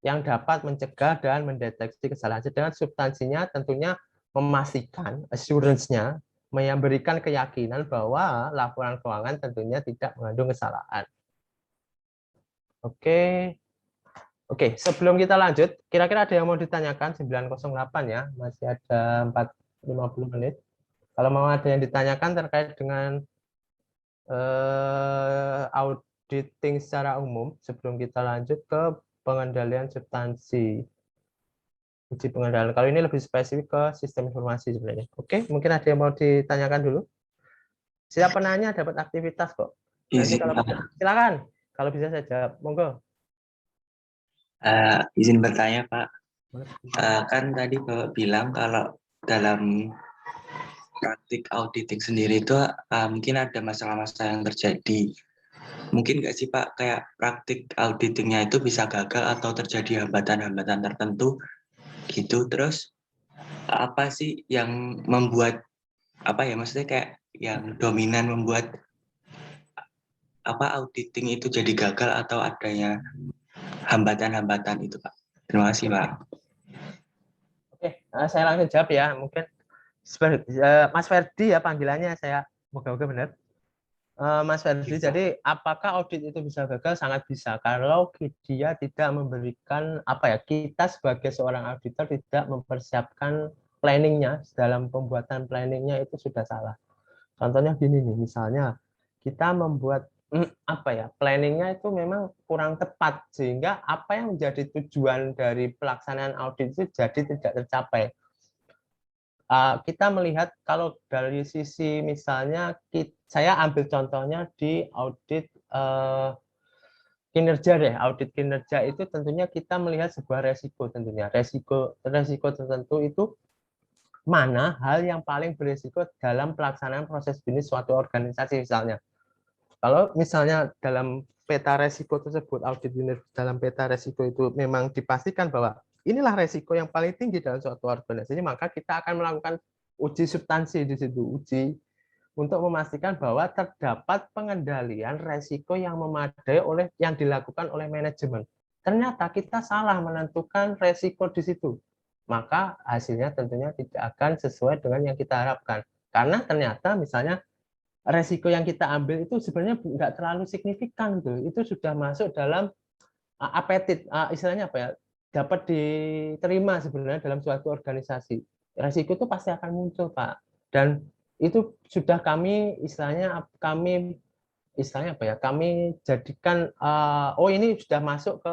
yang dapat mencegah dan mendeteksi kesalahan. Sedangkan substansinya tentunya memastikan assurance-nya, memberikan keyakinan bahwa laporan keuangan tentunya tidak mengandung kesalahan. Oke, sebelum kita lanjut, kira-kira ada yang mau ditanyakan? 9.08 ya, masih ada 50 menit. Kalau mau ada yang ditanyakan terkait dengan auditing secara umum, sebelum kita lanjut ke pengendalian substansi. Uji pengendalian. Kalau ini lebih spesifik ke sistem informasi sebenarnya. Oke, mungkin ada yang mau ditanyakan dulu. Siapa penanya dapat aktivitas kok. Nanti Izin, kalau Pak. silakan, kalau bisa saya jawab, monggo. Izin bertanya, Pak. Kan tadi Bapak bilang kalau dalam praktik auditing sendiri itu mungkin ada masalah-masalah yang terjadi. Mungkin nggak sih Pak, kayak praktik auditingnya itu bisa gagal atau terjadi hambatan-hambatan tertentu gitu. Terus apa sih yang membuat, apa ya, maksudnya kayak yang dominan membuat auditing itu jadi gagal atau adanya hambatan-hambatan itu, Pak? Terima kasih, Pak. Oke, saya langsung jawab ya. Mungkin Mas Ferdi ya panggilannya, saya moga-moga benar. Mas Ferdi, jadi apakah audit itu bisa gagal? Sangat bisa. Kalau dia tidak memberikan, kita sebagai seorang auditor tidak mempersiapkan planningnya, dalam pembuatan planningnya itu sudah salah. Contohnya gini nih, misalnya kita membuat planningnya itu memang kurang tepat, sehingga apa yang menjadi tujuan dari pelaksanaan audit itu jadi tidak tercapai. Kita melihat kalau dari sisi misalnya saya ambil contohnya di audit kinerja deh. Audit kinerja itu tentunya kita melihat sebuah resiko, tentunya resiko tertentu itu mana hal yang paling berisiko dalam pelaksanaan proses bisnis suatu organisasi. Misalnya kalau misalnya dalam peta resiko tersebut, audit dalam peta resiko itu memang dipastikan bahwa inilah resiko yang paling tinggi dalam suatu organisasi, maka kita akan melakukan uji substansi di situ, uji untuk memastikan bahwa terdapat pengendalian resiko yang memadai yang dilakukan oleh manajemen. Ternyata kita salah menentukan resiko di situ, maka hasilnya tentunya tidak akan sesuai dengan yang kita harapkan. Karena ternyata misalnya resiko yang kita ambil itu sebenarnya nggak terlalu signifikan, itu sudah masuk dalam apetit, istilahnya dapat diterima sebenarnya dalam suatu organisasi. Resiko itu pasti akan muncul, Pak, dan itu sudah kami kami jadikan ini sudah masuk ke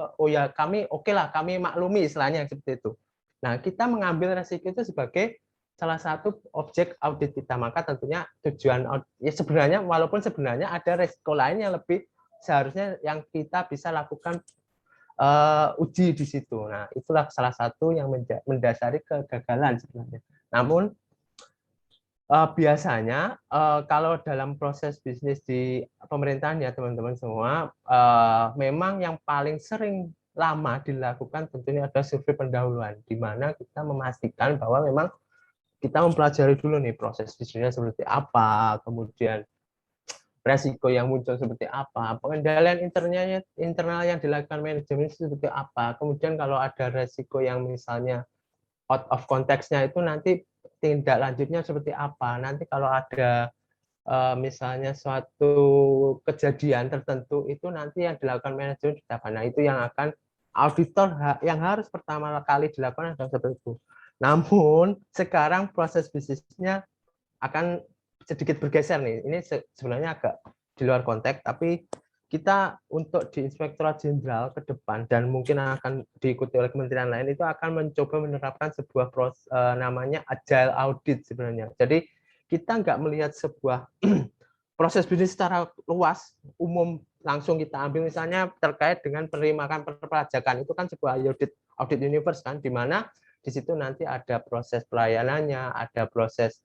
kami kami maklumi, istilahnya seperti itu. Nah, kita mengambil resiko itu sebagai salah satu objek audit kita, maka tentunya tujuan sebenarnya, walaupun sebenarnya ada resiko lain yang lebih seharusnya yang kita bisa lakukan uji di situ. Nah, itulah salah satu yang mendasari kegagalan sebenarnya. Namun biasanya kalau dalam proses bisnis di pemerintahan ya teman-teman semua, memang yang paling sering lama dilakukan tentunya ada survei pendahuluan, di mana kita memastikan bahwa memang kita mempelajari dulu nih proses bisnisnya seperti apa, kemudian resiko yang muncul seperti apa, pengendalian internal yang dilakukan manajemen seperti apa, kemudian kalau ada resiko yang misalnya out of konteksnya itu nanti tindak lanjutnya seperti apa, nanti kalau ada misalnya suatu kejadian tertentu itu nanti yang dilakukan manajemen seperti apa. Nah, itu yang akan auditor yang harus pertama kali dilakukan adalah seperti itu. Namun sekarang proses bisnisnya akan sedikit bergeser nih. Ini sebenarnya agak di luar konteks, tapi kita untuk di Inspektorat Jenderal ke depan dan mungkin akan diikuti oleh kementerian lain itu akan mencoba menerapkan sebuah namanya agile audit sebenarnya. Jadi kita nggak melihat sebuah proses bisnis secara luas, umum, langsung kita ambil misalnya terkait dengan penerimaan perpajakan, itu kan sebuah audit universe kan, di mana di situ nanti ada proses pelayanannya, ada proses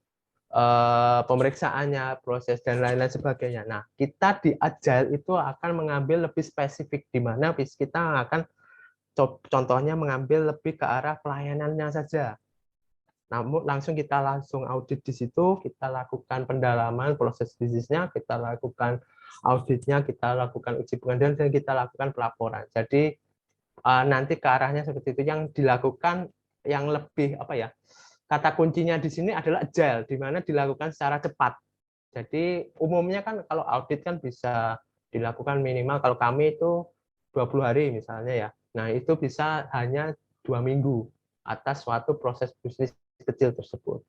pemeriksaannya, proses dan lain-lain sebagainya. Nah, kita di Agile itu akan mengambil lebih spesifik, di mana kita akan contohnya mengambil lebih ke arah pelayanannya saja. Namun kita langsung audit di situ, kita lakukan pendalaman proses bisnisnya, kita lakukan auditnya, kita lakukan uji pengendalian, dan kita lakukan pelaporan. Jadi nanti ke arahnya seperti itu yang dilakukan, yang lebih kata kuncinya di sini adalah agile, di mana dilakukan secara cepat. Jadi umumnya kan kalau audit kan bisa dilakukan minimal, kalau kami itu 20 hari misalnya ya. Nah, itu bisa hanya 2 minggu atas suatu proses bisnis kecil tersebut.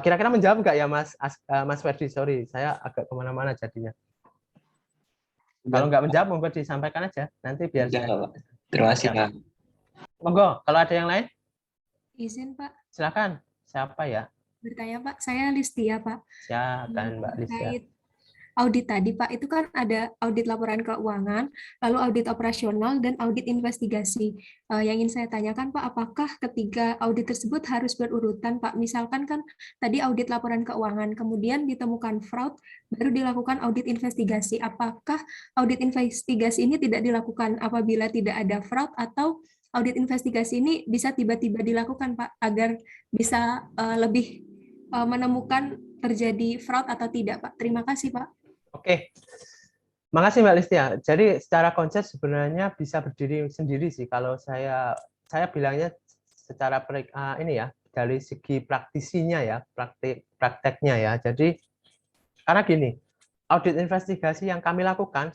Kira-kira menjawab nggak ya Mas Ferdi? Sorry, saya agak kemana-mana jadinya. Kalau nggak menjawab, monggo disampaikan aja. Nanti biar saya. Terima kasih, Pak. Monggo, kalau ada yang lain? Izin, Pak. Silakan. Siapa ya? Bertanya, Pak. Saya Listia, Pak. Silakan, Mbak Listia. Terkait audit tadi, Pak, itu kan ada audit laporan keuangan, lalu audit operasional, dan audit investigasi. Yang ingin saya tanyakan, Pak, apakah ketiga audit tersebut harus berurutan, Pak? Misalkan kan tadi audit laporan keuangan, kemudian ditemukan fraud, baru dilakukan audit investigasi. Apakah audit investigasi ini tidak dilakukan apabila tidak ada fraud, atau audit investigasi ini bisa tiba-tiba dilakukan, Pak, agar bisa lebih menemukan terjadi fraud atau tidak, Pak? Terima kasih, Pak. Oke, makasih Mbak Listia. Jadi secara konsep sebenarnya bisa berdiri sendiri sih. Kalau saya bilangnya secara ini ya, dari segi praktisinya ya, prakteknya ya. Jadi karena gini, audit investigasi yang kami lakukan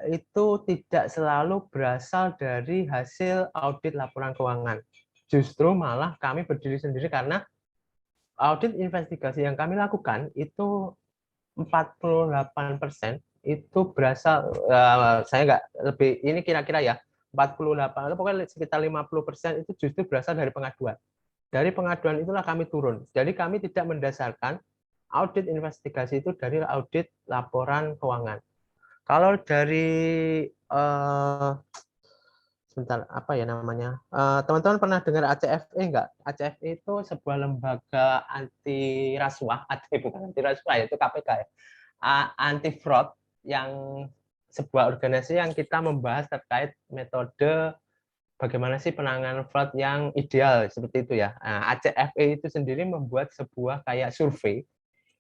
itu tidak selalu berasal dari hasil audit laporan keuangan. Justru malah kami berdiri sendiri karena audit investigasi yang kami lakukan itu 48% itu berasal, saya nggak lebih, ini kira-kira ya, 48, pokoknya sekitar 50% itu justru berasal dari pengaduan. Dari pengaduan itulah kami turun. Jadi kami tidak mendasarkan audit investigasi itu dari audit laporan keuangan. Kalau dari sebentar, apa ya namanya? Teman-teman pernah dengar ACFE enggak? ACFE itu sebuah lembaga anti rasuah, bukan anti rasuah, itu KPK ya. Anti fraud, yang sebuah organisasi yang kita membahas terkait metode bagaimana sih penanganan fraud yang ideal, seperti itu ya. ACFE itu sendiri membuat sebuah kayak survei.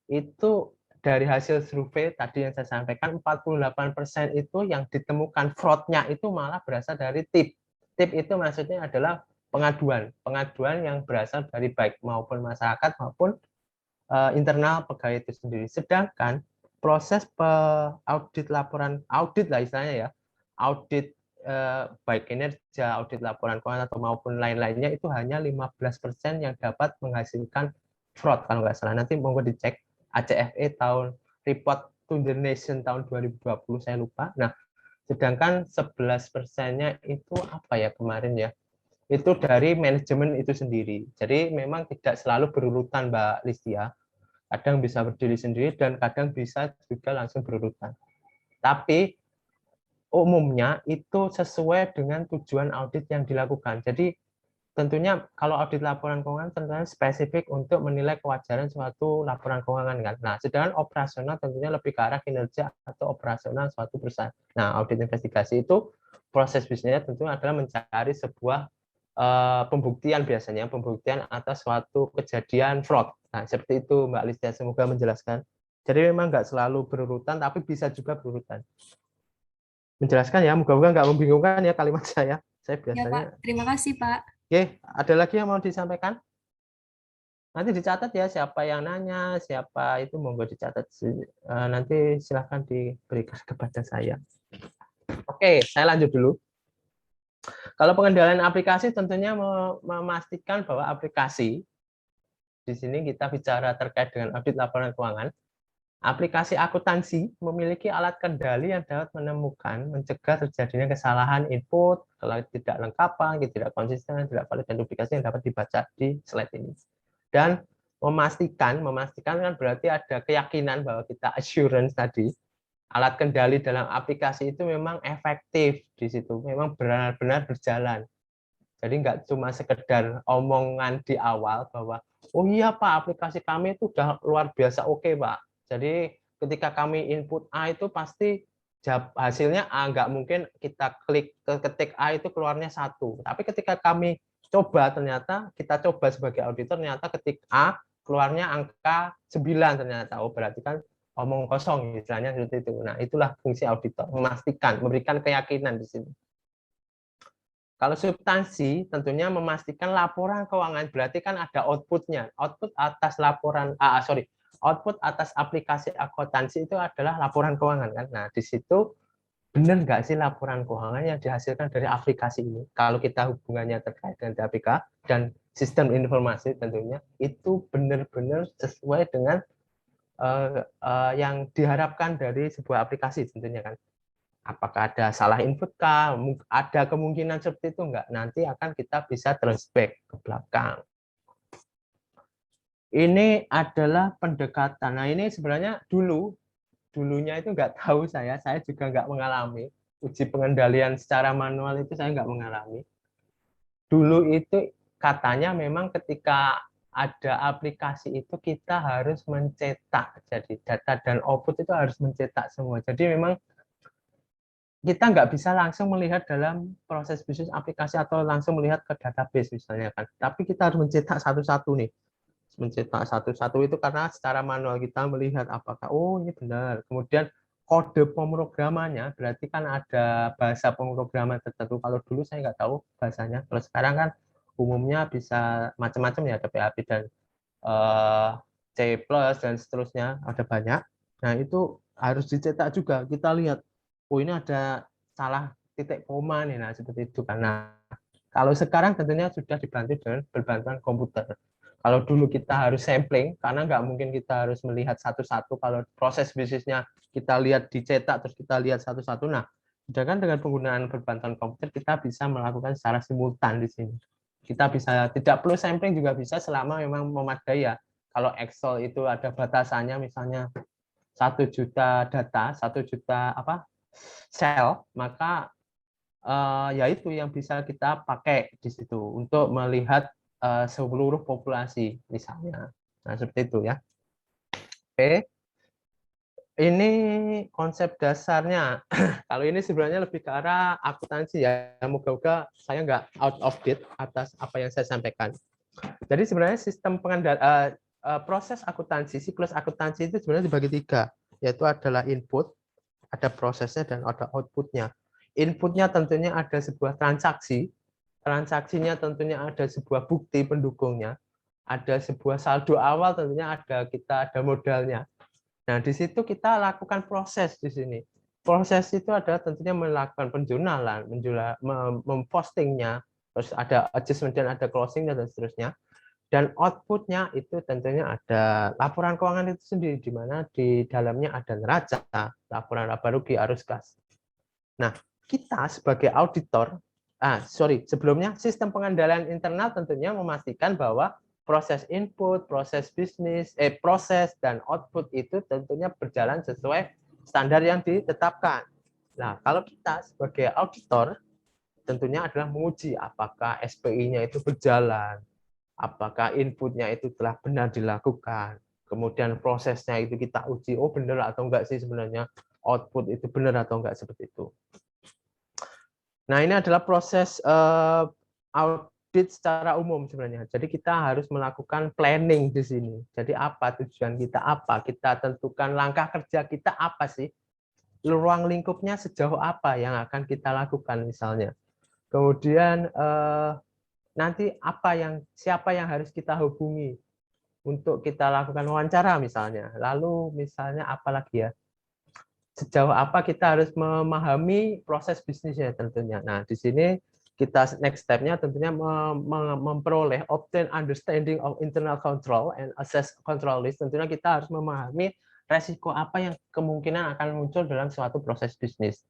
Itu dari hasil survei tadi yang saya sampaikan, 48% itu yang ditemukan fraud-nya itu malah berasal dari tip. Tip itu maksudnya adalah pengaduan yang berasal dari baik maupun masyarakat maupun internal pegawai itu sendiri. Sedangkan proses audit laporan, audit lah istilahnya ya, audit baik kinerja, audit laporan keuangan atau maupun lain-lainnya itu hanya 15% yang dapat menghasilkan fraud kalau nggak salah. Nanti monggo dicek ACFE tahun report to the nation tahun 2020 saya lupa. Nah, sedangkan 11%-nya itu apa ya kemarin ya? Itu dari manajemen itu sendiri. Jadi memang tidak selalu berurutan Mbak Listia. Kadang bisa berdiri sendiri dan kadang bisa juga langsung berurutan. Tapi umumnya itu sesuai dengan tujuan audit yang dilakukan. Jadi tentunya kalau audit laporan keuangan tentunya spesifik untuk menilai kewajaran suatu laporan keuangan kan. Nah, sedangkan operasional tentunya lebih ke arah kinerja atau operasional suatu perusahaan. Nah, audit investigasi itu proses bisnisnya tentunya adalah mencari sebuah pembuktian, biasanya pembuktian atas suatu kejadian fraud. Nah, seperti itu Mbak Listia, semoga menjelaskan. Jadi memang nggak selalu berurutan, tapi bisa juga berurutan. Menjelaskan ya, moga-moga nggak membingungkan ya kalimat saya. Saya biasanya. Ya, Pak. Terima kasih, Pak. Oke, ada lagi yang mau disampaikan? Nanti dicatat ya, siapa yang nanya, siapa itu monggo dicatat. Nanti silahkan diberikan kepada saya. Oke, saya lanjut dulu. Kalau pengendalian aplikasi tentunya memastikan bahwa aplikasi, di sini kita bicara terkait dengan audit laporan keuangan, aplikasi akuntansi memiliki alat kendali yang dapat menemukan, mencegah terjadinya kesalahan input, tidak lengkapan, tidak konsisten, tidak valid, dan duplikasi yang dapat dibaca di slide ini. Dan memastikan kan berarti ada keyakinan bahwa kita assurance tadi, alat kendali dalam aplikasi itu memang efektif di situ, memang benar-benar berjalan. Jadi nggak cuma sekedar omongan di awal bahwa, oh iya Pak, aplikasi kami itu udah luar biasa oke Pak. Jadi ketika kami input A itu pasti hasilnya A, nggak mungkin kita ketik A itu keluarnya 1. Tapi ketika kami coba, ternyata kita coba sebagai auditor, ternyata ketik A keluarnya angka 9 ternyata. Oh berarti kan omong kosong istilahnya seperti itu. Nah, itulah fungsi auditor, memastikan, memberikan keyakinan di sini. Kalau substansi tentunya memastikan laporan keuangan, berarti kan ada output-nya. Output atas laporan output atas aplikasi akuntansi itu adalah laporan keuangan kan. Nah, di situ benar nggak sih laporan keuangan yang dihasilkan dari aplikasi ini? Kalau kita hubungannya terkait dengan DAPK dan sistem informasi tentunya itu benar-benar sesuai dengan yang diharapkan dari sebuah aplikasi tentunya kan. Apakah ada salah input kah? Ada kemungkinan seperti itu enggak? Nanti akan kita bisa trace back ke belakang. Ini adalah pendekatan. Nah, ini sebenarnya dulunya itu nggak tahu saya juga nggak mengalami. Uji pengendalian secara manual itu saya nggak mengalami. Dulu itu katanya memang ketika ada aplikasi itu kita harus mencetak. Jadi data dan output itu harus mencetak semua. Jadi memang kita nggak bisa langsung melihat dalam proses bisnis aplikasi atau langsung melihat ke database misalnya kan. Tapi kita harus mencetak satu-satu nih. Mencetak satu-satu itu karena secara manual kita melihat apakah oh ini benar. Kemudian kode pemrogramannya berarti kan ada bahasa pemrograman tertentu. Kalau dulu saya nggak tahu bahasanya. Kalau sekarang kan umumnya bisa macam-macam ya, ada PHP dan C+ dan seterusnya, ada banyak. Nah itu harus dicetak juga. Kita lihat, oh ini ada salah titik koma nih, nah seperti itu. Karena kalau sekarang tentunya sudah dibantu dengan berbantuan komputer. Kalau dulu kita harus sampling, karena nggak mungkin kita harus melihat satu-satu. Kalau proses bisnisnya kita lihat dicetak, terus kita lihat satu-satu. Nah, sedangkan dengan penggunaan berbantuan komputer, kita bisa melakukan secara simultan di sini. Kita bisa, tidak perlu sampling juga bisa selama memang memadai ya. Kalau Excel itu ada batasannya, misalnya 1 juta data, 1 juta sel, maka ya itu yang bisa kita pakai di situ untuk melihat seluruh populasi misalnya. Nah, seperti itu ya. Oke. Ini konsep dasarnya. Kalau ini sebenarnya lebih ke arah akuntansi ya. Moga-moga saya nggak out of date atas apa yang saya sampaikan. Jadi sebenarnya sistem proses akuntansi, siklus akuntansi itu sebenarnya dibagi 3, yaitu adalah input, ada prosesnya, dan ada outputnya. Inputnya tentunya ada sebuah transaksi, transaksinya tentunya ada sebuah bukti pendukungnya, ada sebuah saldo awal, tentunya ada modalnya. Nah, di situ kita lakukan proses di sini. Proses itu adalah tentunya melakukan penjurnalan, mempostingnya, terus ada adjustment dan ada closing dan seterusnya. Dan outputnya itu tentunya ada laporan keuangan itu sendiri, di mana di dalamnya ada neraca, laporan laba rugi, arus kas. Nah, kita sebagai auditor, sebelumnya sistem pengendalian internal tentunya memastikan bahwa proses input, proses bisnis, proses dan output itu tentunya berjalan sesuai standar yang ditetapkan. Nah, kalau kita sebagai auditor tentunya adalah menguji apakah SPI-nya itu berjalan, apakah inputnya itu telah benar dilakukan, kemudian prosesnya itu kita uji, oh benar atau enggak sih sebenarnya output itu benar atau enggak, seperti itu. Nah, ini adalah proses audit secara umum sebenarnya. Jadi kita harus melakukan planning di sini. Jadi apa tujuan kita, apa kita tentukan langkah kerja kita apa sih, ruang lingkupnya sejauh apa yang akan kita lakukan misalnya. Kemudian nanti siapa yang harus kita hubungi untuk kita lakukan wawancara misalnya. Lalu misalnya apalagi ya, sejauh apa kita harus memahami proses bisnisnya tentunya. Nah, di sini kita next step-nya tentunya memperoleh obtain understanding of internal control and assess control risk. Tentunya kita harus memahami resiko apa yang kemungkinan akan muncul dalam suatu proses bisnis.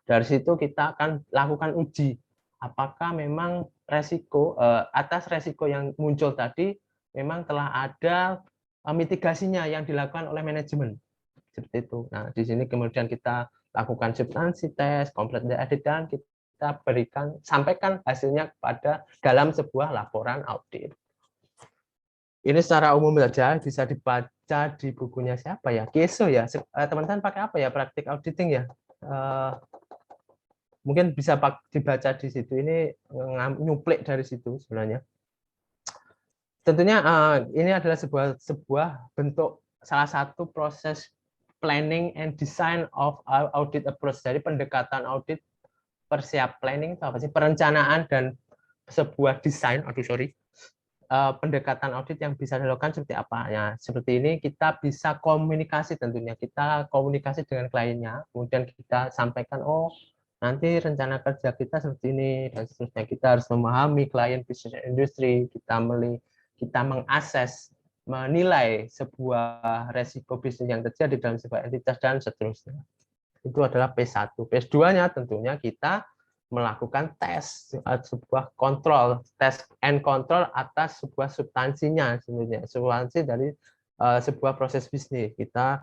Dari situ kita akan lakukan uji apakah memang atas resiko yang muncul tadi memang telah ada mitigasinya yang dilakukan oleh manajemen, seperti itu. Nah, di sini kemudian kita lakukan substansi tes, complete the audit, dan kita sampaikan hasilnya dalam sebuah laporan audit. Ini secara umum saja, bisa dibaca di bukunya siapa ya? Keso ya. Teman-teman pakai apa ya praktik auditing ya? Mungkin bisa dibaca di situ. Ini nyuplik dari situ sebenarnya. Tentunya ini adalah sebuah bentuk salah satu proses planning and design of audit approach. Jadi pendekatan audit, planning itu apa sih? Perencanaan dan sebuah desain. Pendekatan audit yang bisa dilakukan seperti apa ya? Seperti ini kita bisa komunikasi, tentunya kita komunikasi dengan kliennya, kemudian kita sampaikan, oh nanti rencana kerja kita seperti ini dan seterusnya. Kita harus memahami klien bisnis industri, kita mengakses, menilai sebuah resiko bisnis yang terjadi dalam sebuah entitas dan seterusnya. Itu adalah P1. P2-nya tentunya kita melakukan tes, sebuah kontrol, tes and control atas sebuah substansinya sebenarnya, substansi dari sebuah proses bisnis. Kita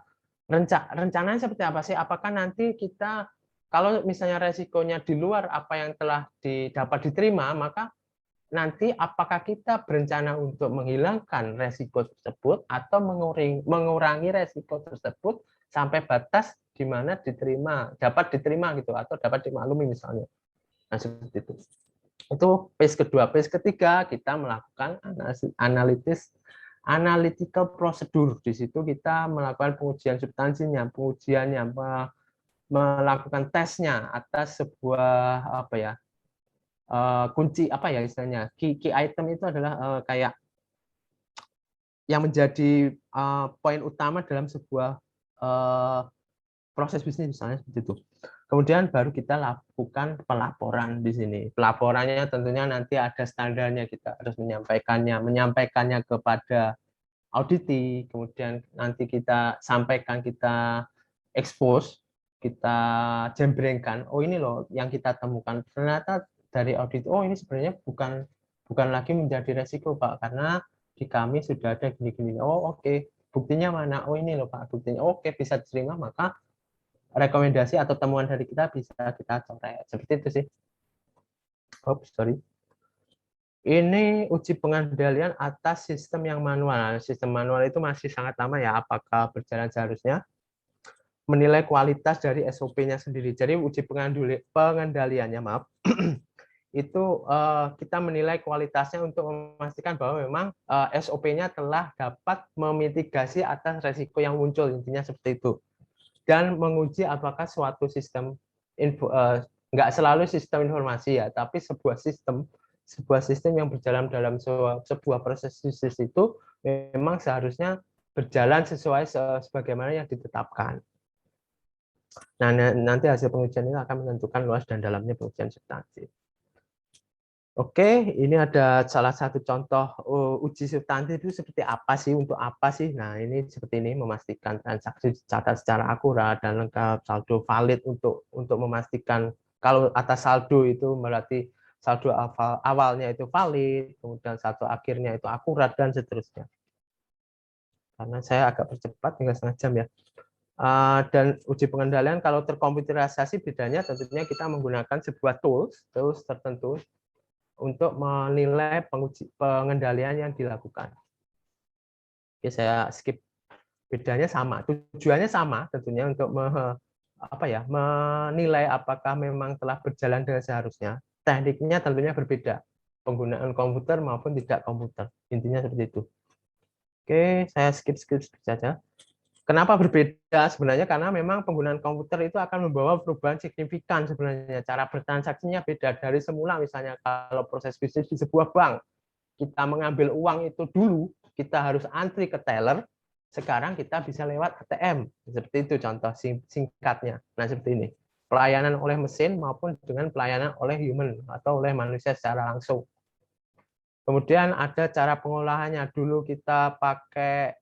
rencananya seperti apa sih? Apakah nanti kita kalau misalnya resikonya di luar apa yang telah dapat diterima, maka nanti apakah kita berencana untuk menghilangkan resiko tersebut atau mengurangi resiko tersebut sampai batas di mana dapat diterima gitu atau dapat dimaklumi misalnya. Nah, seperti itu. Itu phase kedua. Phase ketiga kita melakukan analytical procedure. Di situ kita melakukan pengujian substansinya, pengujiannya, melakukan tesnya atas sebuah kunci istilahnya key item itu adalah kayak yang menjadi poin utama dalam sebuah proses bisnis misalnya seperti itu. Kemudian baru kita lakukan pelaporan di sini. Pelaporannya tentunya nanti ada standarnya, kita harus menyampaikannya kepada auditi, kemudian nanti kita sampaikan, kita expose, kita jembrengkan. Oh ini loh yang kita temukan. Ternyata dari audit, oh ini sebenarnya bukan lagi menjadi resiko Pak, karena di kami sudah ada gini-gini. Oh oke. Buktinya mana? Oh ini loh Pak, buktinya. Oke, bisa diterima, maka rekomendasi atau temuan dari kita bisa kita coret. Seperti itu sih. Sorry. Ini uji pengendalian atas sistem yang manual. Sistem manual itu masih sangat lama ya, apakah berjalan seharusnya. Menilai kualitas dari SOP-nya sendiri. Jadi uji pengendaliannya, maaf, itu kita menilai kualitasnya untuk memastikan bahwa memang SOP-nya telah dapat memitigasi atas resiko yang muncul, intinya seperti itu. Dan menguji apakah suatu sistem nggak selalu sistem informasi ya, tapi sebuah sistem yang berjalan dalam sebuah proses bisnis itu memang seharusnya berjalan sesuai sebagaimana yang ditetapkan. Nah, nanti hasil pengujian ini akan menentukan luas dan dalamnya pengujian substansi. Oke, ini ada salah satu contoh uji substansi itu seperti apa sih, untuk apa sih? Nah, ini seperti ini, memastikan transaksi dicatat secara akurat dan lengkap, saldo valid untuk memastikan kalau atas saldo itu berarti saldo awalnya itu valid, kemudian saldo akhirnya itu akurat dan seterusnya. Karena saya agak percepat, tinggal setengah jam ya. Dan uji pengendalian kalau terkomputerisasi bedanya tentunya kita menggunakan sebuah tools tertentu untuk menilai pengendalian yang dilakukan. Oke, saya skip. Bedanya sama, tujuannya sama tentunya untuk menilai apakah memang telah berjalan dengan seharusnya. Tekniknya tentunya berbeda, penggunaan komputer maupun tidak komputer. Intinya seperti itu. Oke, saya skip saja. Kenapa berbeda sebenarnya? Karena memang penggunaan komputer itu akan membawa perubahan signifikan sebenarnya. Cara bertransaksinya beda dari semula. Misalnya kalau proses bisnis di sebuah bank, kita mengambil uang itu dulu, kita harus antri ke teller, sekarang kita bisa lewat ATM. Seperti itu contoh singkatnya. Nah, seperti ini. Pelayanan oleh mesin maupun dengan pelayanan oleh human atau oleh manusia secara langsung. Kemudian ada cara pengolahannya. Dulu kita pakai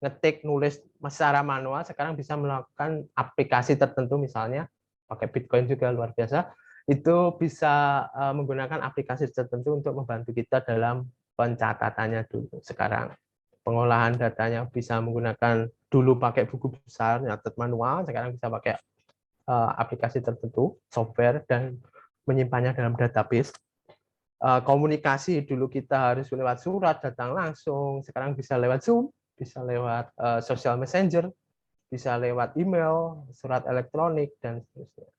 ngetik, nulis secara manual, sekarang bisa melakukan aplikasi tertentu, misalnya pakai Bitcoin juga luar biasa, itu bisa menggunakan aplikasi tertentu untuk membantu kita dalam pencatatannya dulu. Sekarang pengolahan datanya bisa menggunakan, dulu pakai buku besar, nyatet manual, sekarang bisa pakai aplikasi tertentu, software, dan menyimpannya dalam database. Komunikasi dulu kita harus lewat surat, datang langsung, sekarang bisa lewat Zoom, bisa lewat social messenger, bisa lewat email, surat elektronik, dan seterusnya.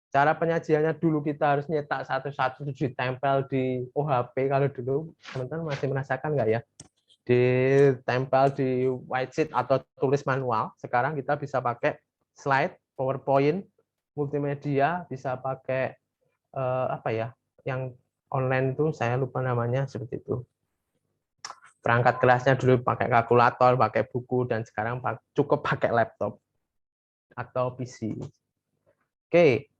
Cara penyajiannya dulu kita harus nyetak satu-satu ditempel di OHP, kalau dulu teman-teman masih merasakan nggak ya? Ditempel di white sheet atau tulis manual, sekarang kita bisa pakai slide, PowerPoint, multimedia, bisa pakai yang online itu saya lupa namanya, seperti itu. Perangkat kelasnya dulu pakai kalkulator, pakai buku, dan sekarang cukup pakai laptop atau PC. Oke,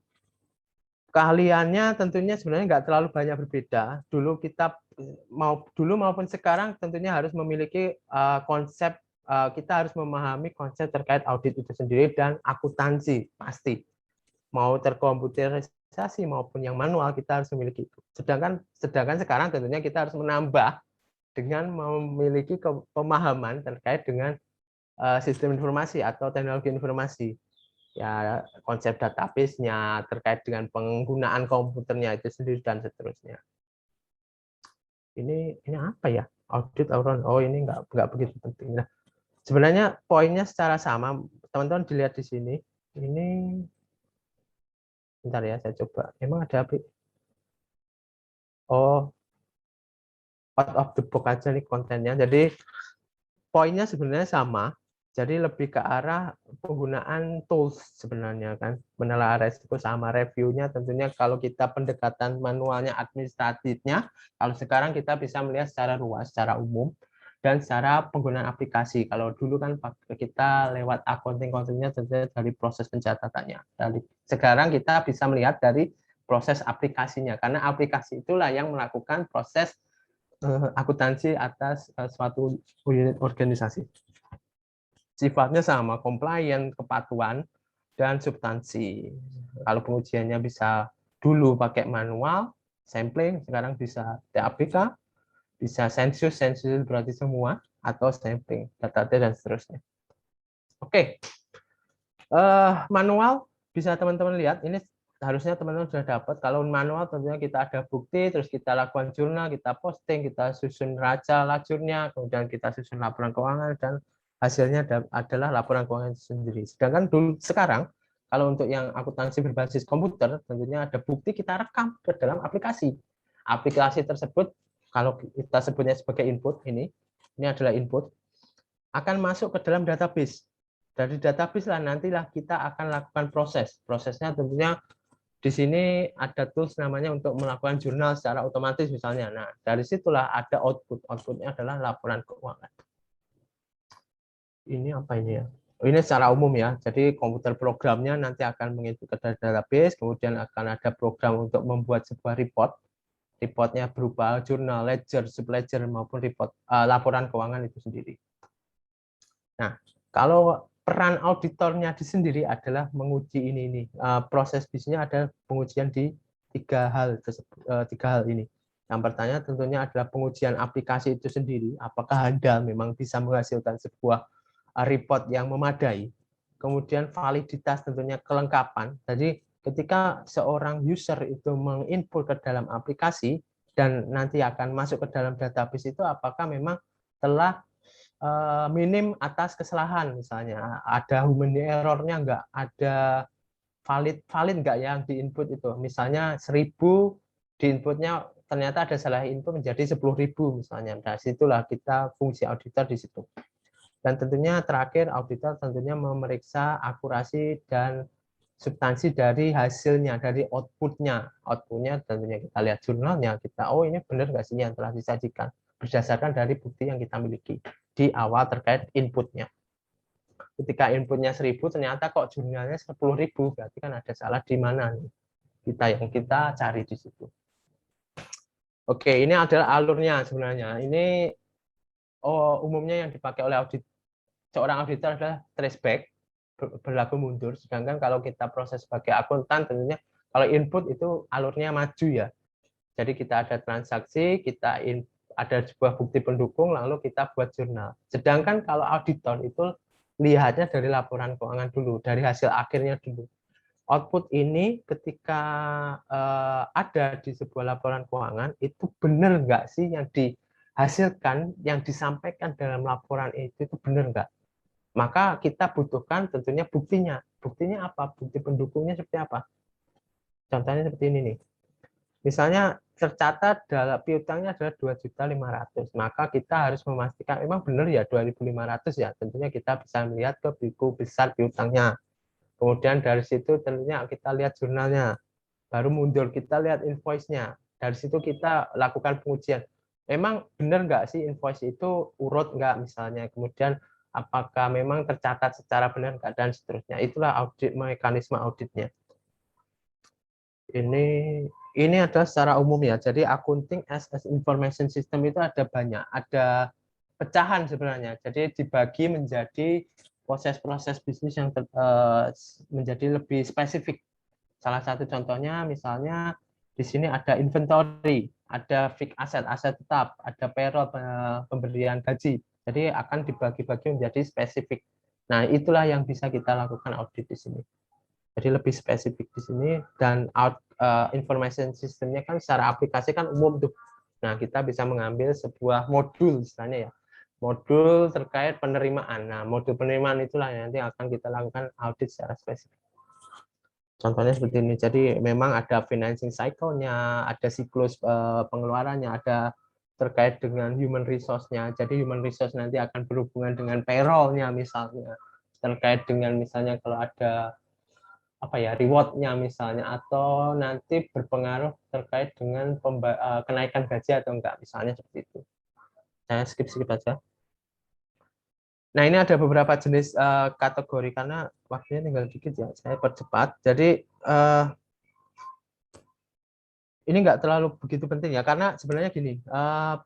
keahliannya tentunya sebenarnya nggak terlalu banyak berbeda. Dulu maupun sekarang tentunya harus memiliki konsep, kita harus memahami konsep terkait audit itu sendiri dan akuntansi pasti. mau terkomputerisasi maupun yang manual, kita harus memiliki itu. Sedangkan sekarang tentunya kita harus menambah dengan memiliki pemahaman terkait dengan sistem informasi atau teknologi informasi. Ya, konsep database-nya, terkait dengan penggunaan komputernya itu sendiri dan seterusnya. Ini apa ya? Audit auron. Oh, ini nggak begitu penting. Nah, sebenarnya poinnya secara sama, teman-teman dilihat di sini. Ini bentar ya, saya coba. Emang ada apa? Oh, out of the box aja nih kontennya. Jadi poinnya sebenarnya sama. Jadi lebih ke arah penggunaan tools sebenarnya kan. Menelaah resiko sama reviewnya tentunya kalau kita pendekatan manualnya administratifnya, kalau sekarang kita bisa melihat secara luas, secara umum, dan secara penggunaan aplikasi. Kalau dulu kan kita lewat accounting-nya tentunya dari proses pencatatannya. Sekarang kita bisa melihat dari proses aplikasinya, karena aplikasi itulah yang melakukan proses akuntansi atas suatu unit organisasi. Sifatnya sama, compliant, kepatuhan, dan substansi. Kalau pengujiannya bisa dulu pakai manual, sampling, sekarang bisa TAPK, bisa sensus berarti semua, atau sampling, data dan seterusnya. Oke, manual bisa teman-teman lihat, ini harusnya teman-teman sudah dapat. Kalau manual tentunya kita ada bukti, terus kita lakukan jurnal, kita posting, kita susun raca lajurnya, kemudian kita susun laporan keuangan, dan hasilnya adalah laporan keuangan itu sendiri. Sedangkan dulu sekarang, kalau untuk yang akuntansi berbasis komputer, tentunya ada bukti kita rekam ke dalam aplikasi. Aplikasi tersebut, kalau kita sebutnya sebagai input, ini adalah input, akan masuk ke dalam database. Dari database lah nantilah kita akan lakukan proses. Prosesnya tentunya di sini ada tools namanya untuk melakukan jurnal secara otomatis misalnya. Nah, dari situlah ada output. Outputnya adalah laporan keuangan. Ini apa ini ya? Ini secara umum ya. Jadi komputer programnya nanti akan menginput ke database, kemudian akan ada program untuk membuat sebuah report. Reportnya berupa jurnal, ledger, subledger maupun report laporan keuangan itu sendiri. Nah, kalau peran auditornya di sendiri adalah menguji ini. Proses bisnisnya ada pengujian di tiga hal ini. Yang pertama tentunya adalah pengujian aplikasi itu sendiri, apakah Anda memang bisa menghasilkan sebuah report yang memadai. Kemudian validitas tentunya kelengkapan. Jadi ketika seorang user itu menginput ke dalam aplikasi dan nanti akan masuk ke dalam database itu apakah memang telah minim atas kesalahan, misalnya ada human error-nya enggak, ada valid enggak yang diinput itu. Misalnya 1000 diinputnya ternyata ada salah input menjadi 10.000 misalnya. Nah, situlah kita fungsi auditor di situ. Dan tentunya terakhir auditor tentunya memeriksa akurasi dan substansi dari hasilnya, dari outputnya. Outputnya tentunya kita lihat jurnalnya, kita ini benar nggak sih yang telah disajikan berdasarkan dari bukti yang kita miliki di awal terkait inputnya. Ketika inputnya 1000 ternyata kok jurnalnya 10.000, berarti kan ada salah di mana nih? Kita cari di situ. Oke, ini adalah alurnya sebenarnya. Ini umumnya yang dipakai oleh seorang auditor adalah traceback, berlaku mundur. Sedangkan kalau kita proses sebagai akuntan tentunya kalau input itu alurnya maju ya. Jadi kita ada transaksi, kita ada sebuah bukti pendukung, lalu kita buat jurnal. Sedangkan kalau auditor itu lihatnya dari laporan keuangan dulu, dari hasil akhirnya dulu. Output ini ketika ada di sebuah laporan keuangan, itu benar nggak sih yang dihasilkan, yang disampaikan dalam laporan itu benar nggak? Maka kita butuhkan tentunya buktinya. Buktinya apa? Bukti pendukungnya seperti apa? Contohnya seperti ini nih. Misalnya tercatat dalam piutangnya adalah 2.500.000, maka kita harus memastikan memang benar ya 2.500 ya. Tentunya kita bisa melihat ke buku besar piutangnya. Kemudian dari situ tentunya kita lihat jurnalnya. Baru mundur kita lihat invoice-nya. Dari situ kita lakukan pengujian. Memang benar nggak sih invoice itu urut nggak misalnya. Kemudian apakah memang tercatat secara benar nggak dan seterusnya. Itulah audit, mekanisme auditnya. Ini adalah secara umum ya. Jadi accounting as information system itu ada banyak, ada pecahan sebenarnya. Jadi dibagi menjadi proses-proses bisnis yang menjadi lebih spesifik. Salah satu contohnya misalnya di sini ada inventory, ada fixed asset, aset tetap, ada payroll, pemberian gaji. Jadi akan dibagi-bagi menjadi spesifik. Nah, itulah yang bisa kita lakukan audit di sini. Jadi lebih spesifik di sini, dan information systemnya kan secara aplikasi kan umum tuh. Nah, kita bisa mengambil sebuah modul istilahnya ya, modul terkait penerimaan. Nah, modul penerimaan itulah yang nanti akan kita lakukan audit secara spesifik. Contohnya seperti ini. Jadi memang ada financing cycle-nya, ada siklus pengeluarannya, ada terkait dengan human resource-nya. Jadi human resource nanti akan berhubungan dengan payroll-nya misalnya, terkait dengan misalnya kalau ada apa ya, reward-nya misalnya, atau nanti berpengaruh terkait dengan kenaikan gaji atau enggak misalnya, seperti itu. Saya skip aja. Nah, ini ada beberapa jenis kategori karena waktunya tinggal dikit ya, saya percepat. Jadi ini enggak terlalu begitu penting ya, karena sebenarnya gini,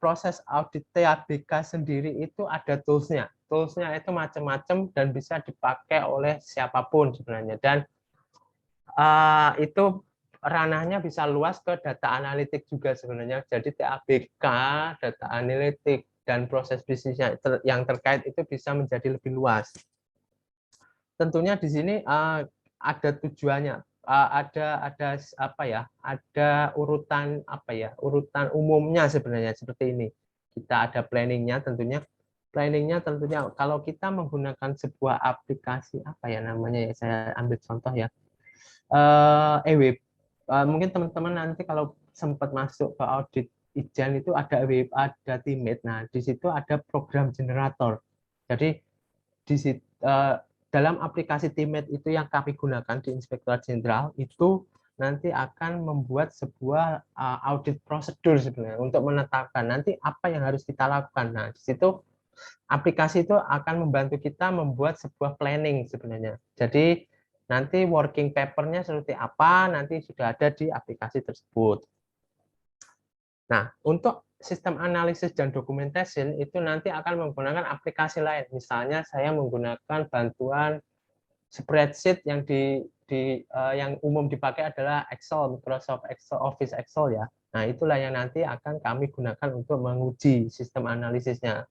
proses audit TABK sendiri itu ada tools-nya. Tools-nya itu macam-macam dan bisa dipakai oleh siapapun sebenarnya, dan itu ranahnya bisa luas ke data analitik juga sebenarnya. Jadi TABK, data analitik, dan proses bisnisnya yang terkait itu bisa menjadi lebih luas. Tentunya di sini ada tujuannya, ada apa ya, ada urutan apa ya, urutan umumnya sebenarnya seperti ini. Kita ada planningnya tentunya. Planningnya tentunya kalau kita menggunakan sebuah aplikasi apa ya namanya ya, saya ambil contoh ya. EWIP. Mungkin teman-teman nanti kalau sempat masuk ke audit Ijan itu ada EWIP, ada Teammate. Nah, di situ ada program generator. Jadi di situ, dalam aplikasi Teammate itu yang kami gunakan di Inspektorat Jenderal itu nanti akan membuat sebuah audit prosedur sebenarnya untuk menetapkan nanti apa yang harus kita lakukan. Nah, di situ aplikasi itu akan membantu kita membuat sebuah planning sebenarnya. Jadi nanti working paper-nya seperti apa nanti sudah ada di aplikasi tersebut. Nah, untuk sistem analisis dan documentation itu nanti akan menggunakan aplikasi lain. Misalnya saya menggunakan bantuan spreadsheet yang yang umum dipakai adalah Excel, Microsoft Excel, Office Excel ya. Nah, itulah yang nanti akan kami gunakan untuk menguji sistem analisisnya.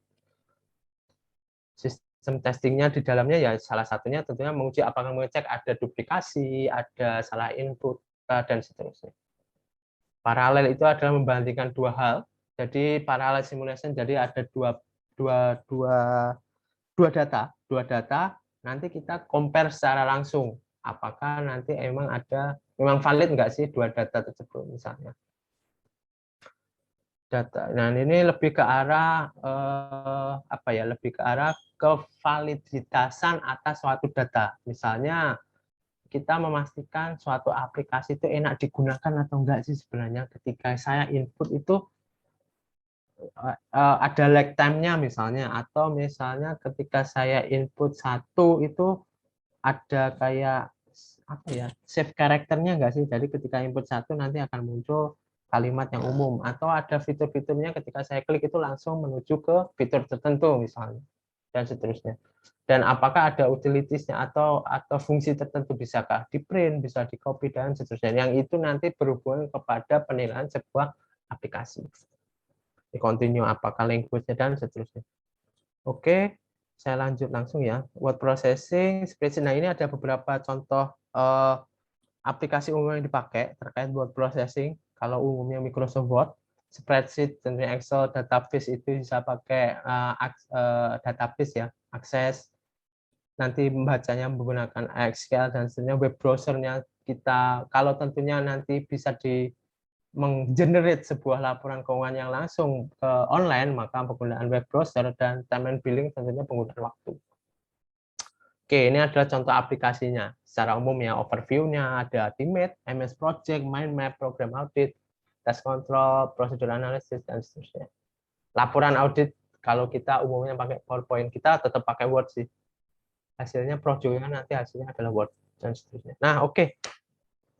Sistem testingnya di dalamnya ya salah satunya tentunya menguji apakah mengecek ada duplikasi, ada salah input, dan seterusnya. Paralel itu adalah membandingkan dua hal. Jadi parallel simulation, jadi ada dua data, nanti kita compare secara langsung. Apakah nanti memang valid nggak sih dua data tersebut misalnya. Data. Nah, ini lebih ke arah apa ya? Lebih ke arah kevaliditasan atas suatu data. Misalnya kita memastikan suatu aplikasi itu enak digunakan atau enggak sih sebenarnya ketika saya input itu ada lag time-nya misalnya, atau misalnya ketika saya input satu itu ada kayak apa ya, save karakternya enggak sih, jadi ketika input satu nanti akan muncul kalimat yang umum, atau ada fitur-fiturnya ketika saya klik itu langsung menuju ke fitur tertentu misalnya, dan seterusnya. Dan apakah ada utilities-nya atau fungsi tertentu, bisakah di print, bisa di copy, dan seterusnya. Yang itu nanti berhubungan kepada penilaian sebuah aplikasi. Di continue apakah language-nya dan seterusnya. Oke, saya lanjut langsung ya. Word processing, spreadsheet. Nah, ini ada beberapa contoh aplikasi umum yang dipakai terkait word processing. Kalau umumnya Microsoft Word, spreadsheet, tentunya Excel, database itu bisa pakai database ya, akses. Nanti membacanya menggunakan SQL dan seterusnya. Web browser-nya kita, kalau tentunya nanti bisa menggenerate sebuah laporan keuangan yang langsung ke online, maka penggunaan web browser, dan time and billing tentunya penggunaan waktu. Oke, ini adalah contoh aplikasinya. Secara umum ya, overview-nya ada Teammate, MS Project, Mind Map, Program Audit, Task Control, Prosedur Analysis, dan seterusnya. Laporan audit, kalau kita umumnya pakai PowerPoint, kita tetap pakai Word sih. Hasilnya projectnya nanti hasilnya adalah Word, dan seterusnya. Nah, oke.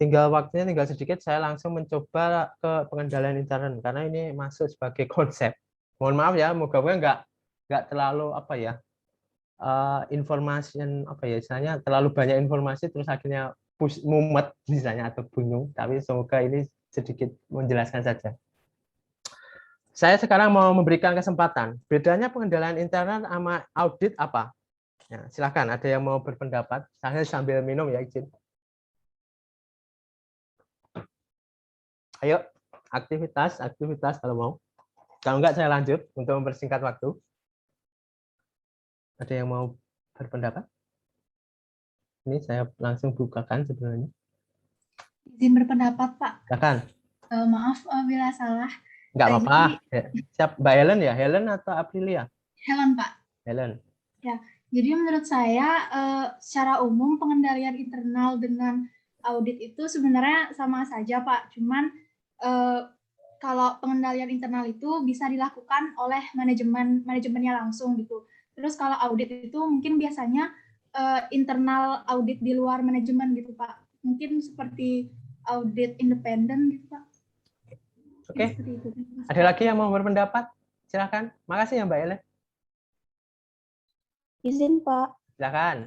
Waktunya tinggal sedikit, saya langsung mencoba ke pengendalian intern karena ini masuk sebagai konsep. Mohon maaf ya, moga-moga nggak terlalu apa ya, informasi apa ya, istilahnya terlalu banyak informasi terus akhirnya mumet misalnya atau bingung, tapi semoga ini sedikit menjelaskan saja. Saya sekarang mau memberikan kesempatan. Bedanya pengendalian internal sama audit apa? Ya, silakan, ada yang mau berpendapat. Saya sambil minum ya, izin. Ayo, aktivitas kalau mau. Kalau enggak saya lanjut untuk mempersingkat waktu. Ada yang mau berpendapat? Ini saya langsung bukakan sebenarnya. Izin berpendapat, Pak. Silakan. Maaf bila salah. Enggak apa-apa. Siap, Mbak Helen ya? Helen atau Aprilia? Helen, Pak. Helen. Ya, jadi menurut saya secara umum pengendalian internal dengan audit itu sebenarnya sama saja, Pak. Cuman kalau pengendalian internal itu bisa dilakukan oleh manajemennya langsung gitu. Terus kalau audit itu mungkin biasanya internal audit di luar manajemen gitu, Pak. Mungkin seperti audit independen gitu, Pak. Oke. Ada lagi yang mau berpendapat? Silakan. Makasih ya Mbak Ele. Izin, Pak. Silakan.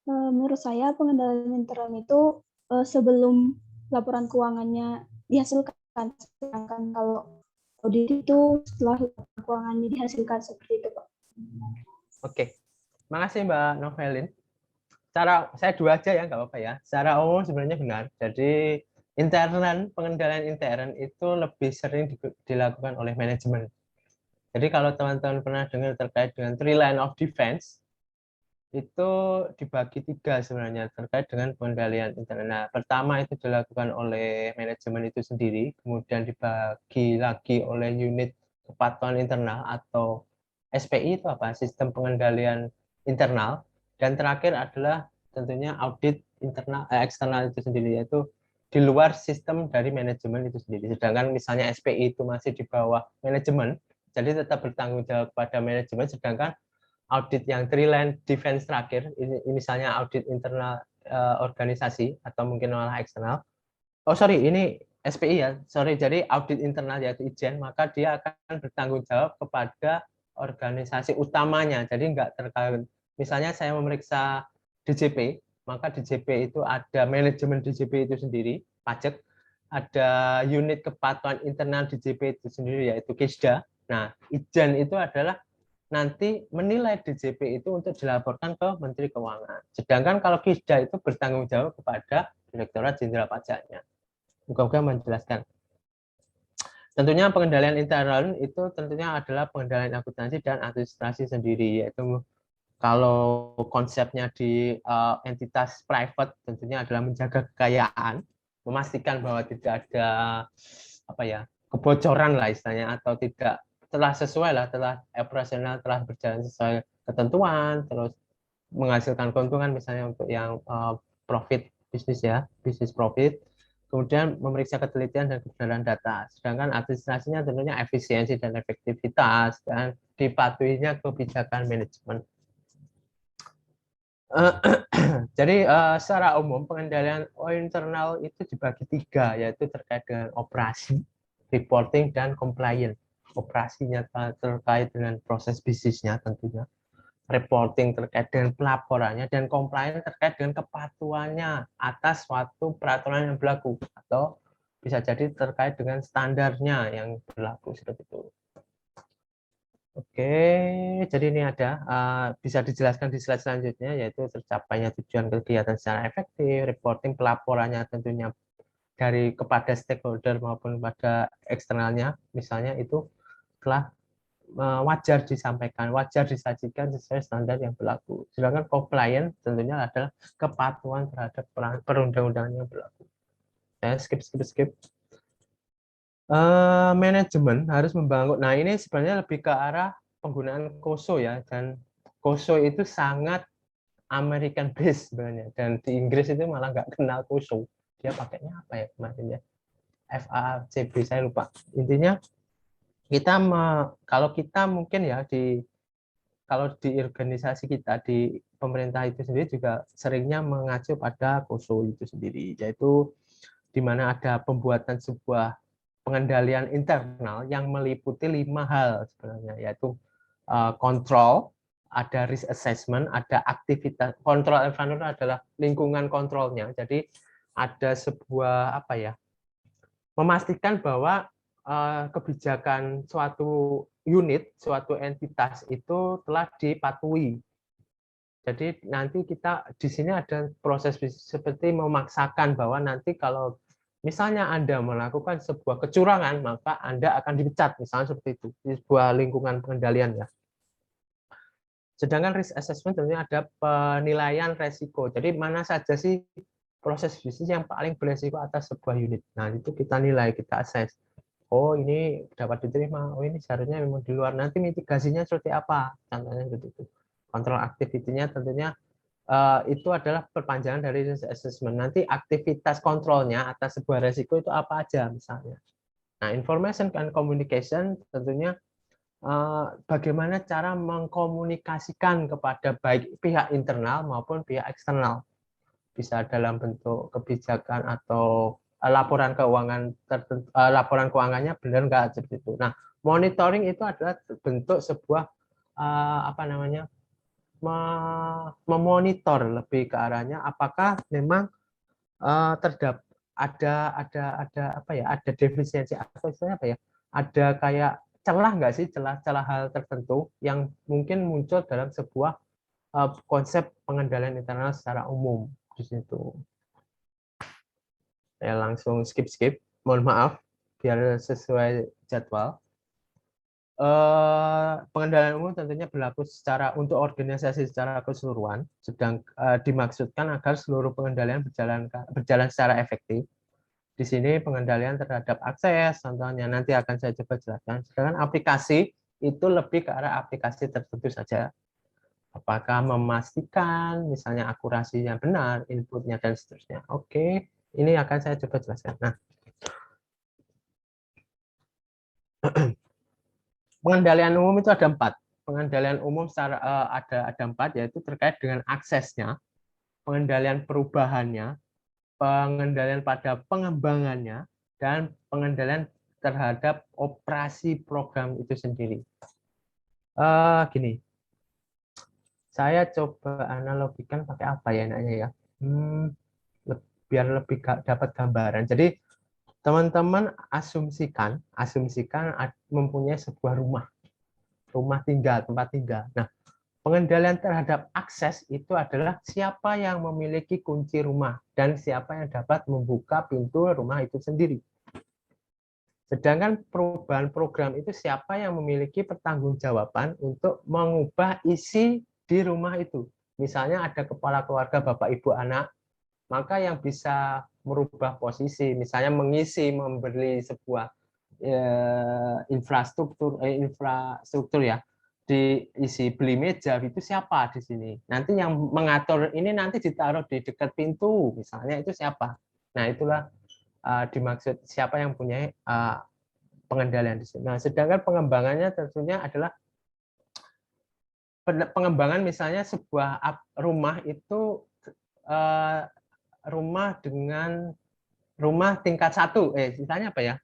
Menurut saya pengendalian internal itu sebelum laporan keuangannya dihasilkan. Sedangkan kalau audit itu setelah laporan keuangannya dihasilkan, seperti itu, Pak. Oke. Makasih Mbak Novelin. Saya dua aja ya, nggak apa-apa ya. Secara umum sebenarnya benar. Jadi pengendalian intern itu lebih sering dilakukan oleh manajemen. Jadi kalau teman-teman pernah dengar terkait dengan 3 line of defense, itu dibagi 3 sebenarnya terkait dengan pengendalian internal. Nah, pertama itu dilakukan oleh manajemen itu sendiri, kemudian dibagi lagi oleh unit kepatuhan internal atau SPI itu apa? Sistem pengendalian internal. Dan terakhir adalah tentunya audit internal eksternal itu sendiri, yaitu di luar sistem dari manajemen itu sendiri. Sedangkan misalnya SPI itu masih di bawah manajemen, jadi tetap bertanggung jawab pada manajemen, sedangkan audit yang 3 line defense terakhir, ini misalnya audit internal organisasi atau mungkin malah eksternal. Oh sorry, ini SPI ya, sorry. Jadi audit internal yaitu Ijen, maka dia akan bertanggung jawab kepada organisasi utamanya. Jadi enggak terkait. Misalnya saya memeriksa DJP, maka DJP itu ada manajemen DJP itu sendiri, pajak, ada unit kepatuhan internal DJP itu sendiri yaitu Kisda. Nah, Ijen itu adalah nanti menilai DJP itu untuk dilaporkan ke Menteri Keuangan. Sedangkan kalau Kisda itu bertanggung jawab kepada Direktorat Jenderal Pajaknya. Moga-moga menjelaskan. Tentunya pengendalian internal itu tentunya adalah pengendalian akuntansi dan administrasi sendiri, yaitu kalau konsepnya di entitas private tentunya adalah menjaga kekayaan, memastikan bahwa tidak ada kebocoran lah istilahnya, atau tidak telah sesuai lah, telah operasional, telah berjalan sesuai ketentuan, terus menghasilkan keuntungan misalnya untuk yang profit bisnis ya, bisnis profit, kemudian memeriksa ketelitian dan kebenaran data. Sedangkan administrasinya tentunya efisiensi dan efektivitas dan dipatuhinya kebijakan manajemen. Jadi secara umum pengendalian internal itu dibagi 3, yaitu terkait dengan operasi, reporting, dan compliance. Operasinya terkait dengan proses bisnisnya tentunya, reporting terkait dengan pelaporannya, dan compliance terkait dengan kepatuhannya atas suatu peraturan yang berlaku, atau bisa jadi terkait dengan standarnya yang berlaku seperti itu. Oke, jadi ini ada bisa dijelaskan di slide selanjutnya, yaitu tercapainya tujuan kegiatan secara efektif, reporting pelaporannya tentunya dari kepada stakeholder maupun pada eksternalnya, misalnya itu telah wajar disampaikan, wajar disajikan sesuai standar yang berlaku. Sedangkan compliance tentunya adalah kepatuhan terhadap perundang-undangan yang berlaku. Saya skip. Manajemen harus membangun. Nah ini sebenarnya lebih ke arah penggunaan COSO ya, dan COSO itu sangat American based sebenarnya, dan di Inggris itu malah nggak kenal COSO. Dia pakainya apa ya kemarin ya? FACB saya lupa. Intinya kalau kita mungkin ya kalau di organisasi kita di pemerintah itu sendiri juga seringnya mengacu pada COSO itu sendiri, yaitu di mana ada pembuatan sebuah pengendalian internal yang meliputi 5 hal sebenarnya, yaitu kontrol, ada risk assessment, ada aktivitas kontrol environment adalah lingkungan kontrolnya. Jadi ada sebuah apa ya, memastikan bahwa kebijakan suatu unit, suatu entitas itu telah dipatuhi. Jadi nanti kita di sini ada proses seperti memaksakan bahwa nanti kalau misalnya Anda melakukan sebuah kecurangan, maka Anda akan dipecat, misalnya seperti itu, di sebuah lingkungan pengendalian ya. Sedangkan risk assessment tentunya ada penilaian resiko. Jadi mana saja sih proses bisnis yang paling beresiko atas sebuah unit. Nah, itu kita nilai, kita assess. Oh, ini dapat diterima. Oh, ini seharusnya memang di luar. Nanti mitigasinya seperti apa? Contohnya seperti itu. Kontrol aktivitinya tentunya itu adalah perpanjangan dari risk assessment. Nanti aktivitas kontrolnya atas sebuah resiko itu apa aja misalnya. Nah, information and communication tentunya bagaimana cara mengkomunikasikan kepada baik pihak internal maupun pihak eksternal. Bisa dalam bentuk kebijakan atau laporan keuangan tertentu, laporan keuangannya benar nggak seperti itu. Nah, monitoring itu adalah bentuk sebuah apa namanya, memonitor lebih ke arahnya apakah memang terdapat ada apa ya, ada defisiensi atau istilahnya apa ya, ada kayak celah nggak sih, celah hal tertentu yang mungkin muncul dalam sebuah konsep pengendalian internal secara umum di situ. Saya langsung skip, mohon maaf biar sesuai jadwal. Pengendalian umum tentunya berlaku untuk organisasi secara keseluruhan, sedang dimaksudkan agar seluruh pengendalian berjalan secara efektif. Di sini pengendalian terhadap akses, contohnya nanti akan saya coba jelaskan. Sedangkan aplikasi itu lebih ke arah aplikasi tertentu saja. Apakah memastikan misalnya akurasinya benar, inputnya dan seterusnya. Oke, ini akan saya coba jelaskan. Nah, pengendalian umum itu ada 4. Pengendalian umum secara ada 4, yaitu terkait dengan aksesnya, pengendalian perubahannya, pengendalian pada pengembangannya, dan pengendalian terhadap operasi program itu sendiri. Gini, saya coba analogikan pakai apa ya enaknya ya, biar lebih dapat gambaran. Jadi teman-teman asumsikan mempunyai sebuah rumah tinggal, tempat tinggal. Nah, pengendalian terhadap akses itu adalah siapa yang memiliki kunci rumah dan siapa yang dapat membuka pintu rumah itu sendiri. Sedangkan perubahan program itu siapa yang memiliki pertanggungjawaban untuk mengubah isi di rumah itu. Misalnya ada kepala keluarga, bapak, ibu, anak, maka yang bisa merubah posisi, misalnya memberi sebuah infrastruktur ya, diisi beli meja, itu siapa di sini. Nanti yang mengatur ini nanti ditaruh di dekat pintu, misalnya itu siapa. Nah, itulah dimaksud siapa yang punya pengendalian di sini. Nah, sedangkan pengembangannya tentunya adalah pengembangan misalnya sebuah rumah itu rumah tingkat 1, misalnya apa ya?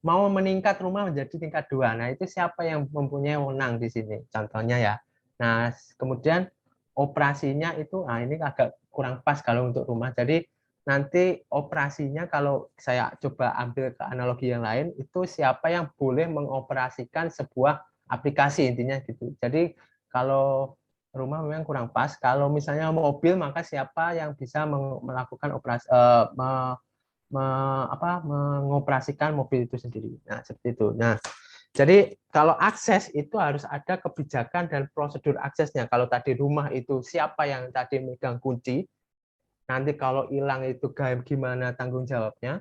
Mau meningkat rumah menjadi tingkat 2. Nah, itu siapa yang mempunyai wewenang di sini? Contohnya ya. Nah, kemudian operasinya itu, ini agak kurang pas kalau untuk rumah. Jadi nanti operasinya kalau saya coba ambil ke analogi yang lain, itu siapa yang boleh mengoperasikan sebuah aplikasi, intinya gitu. Jadi kalau rumah memang kurang pas. Kalau misalnya mobil, maka siapa yang bisa melakukan operasi, mengoperasikan mobil itu sendiri. Nah, seperti itu. Nah, jadi kalau akses itu harus ada kebijakan dan prosedur aksesnya. Kalau tadi rumah itu siapa yang tadi megang kunci, nanti kalau hilang itu gimana tanggung jawabnya.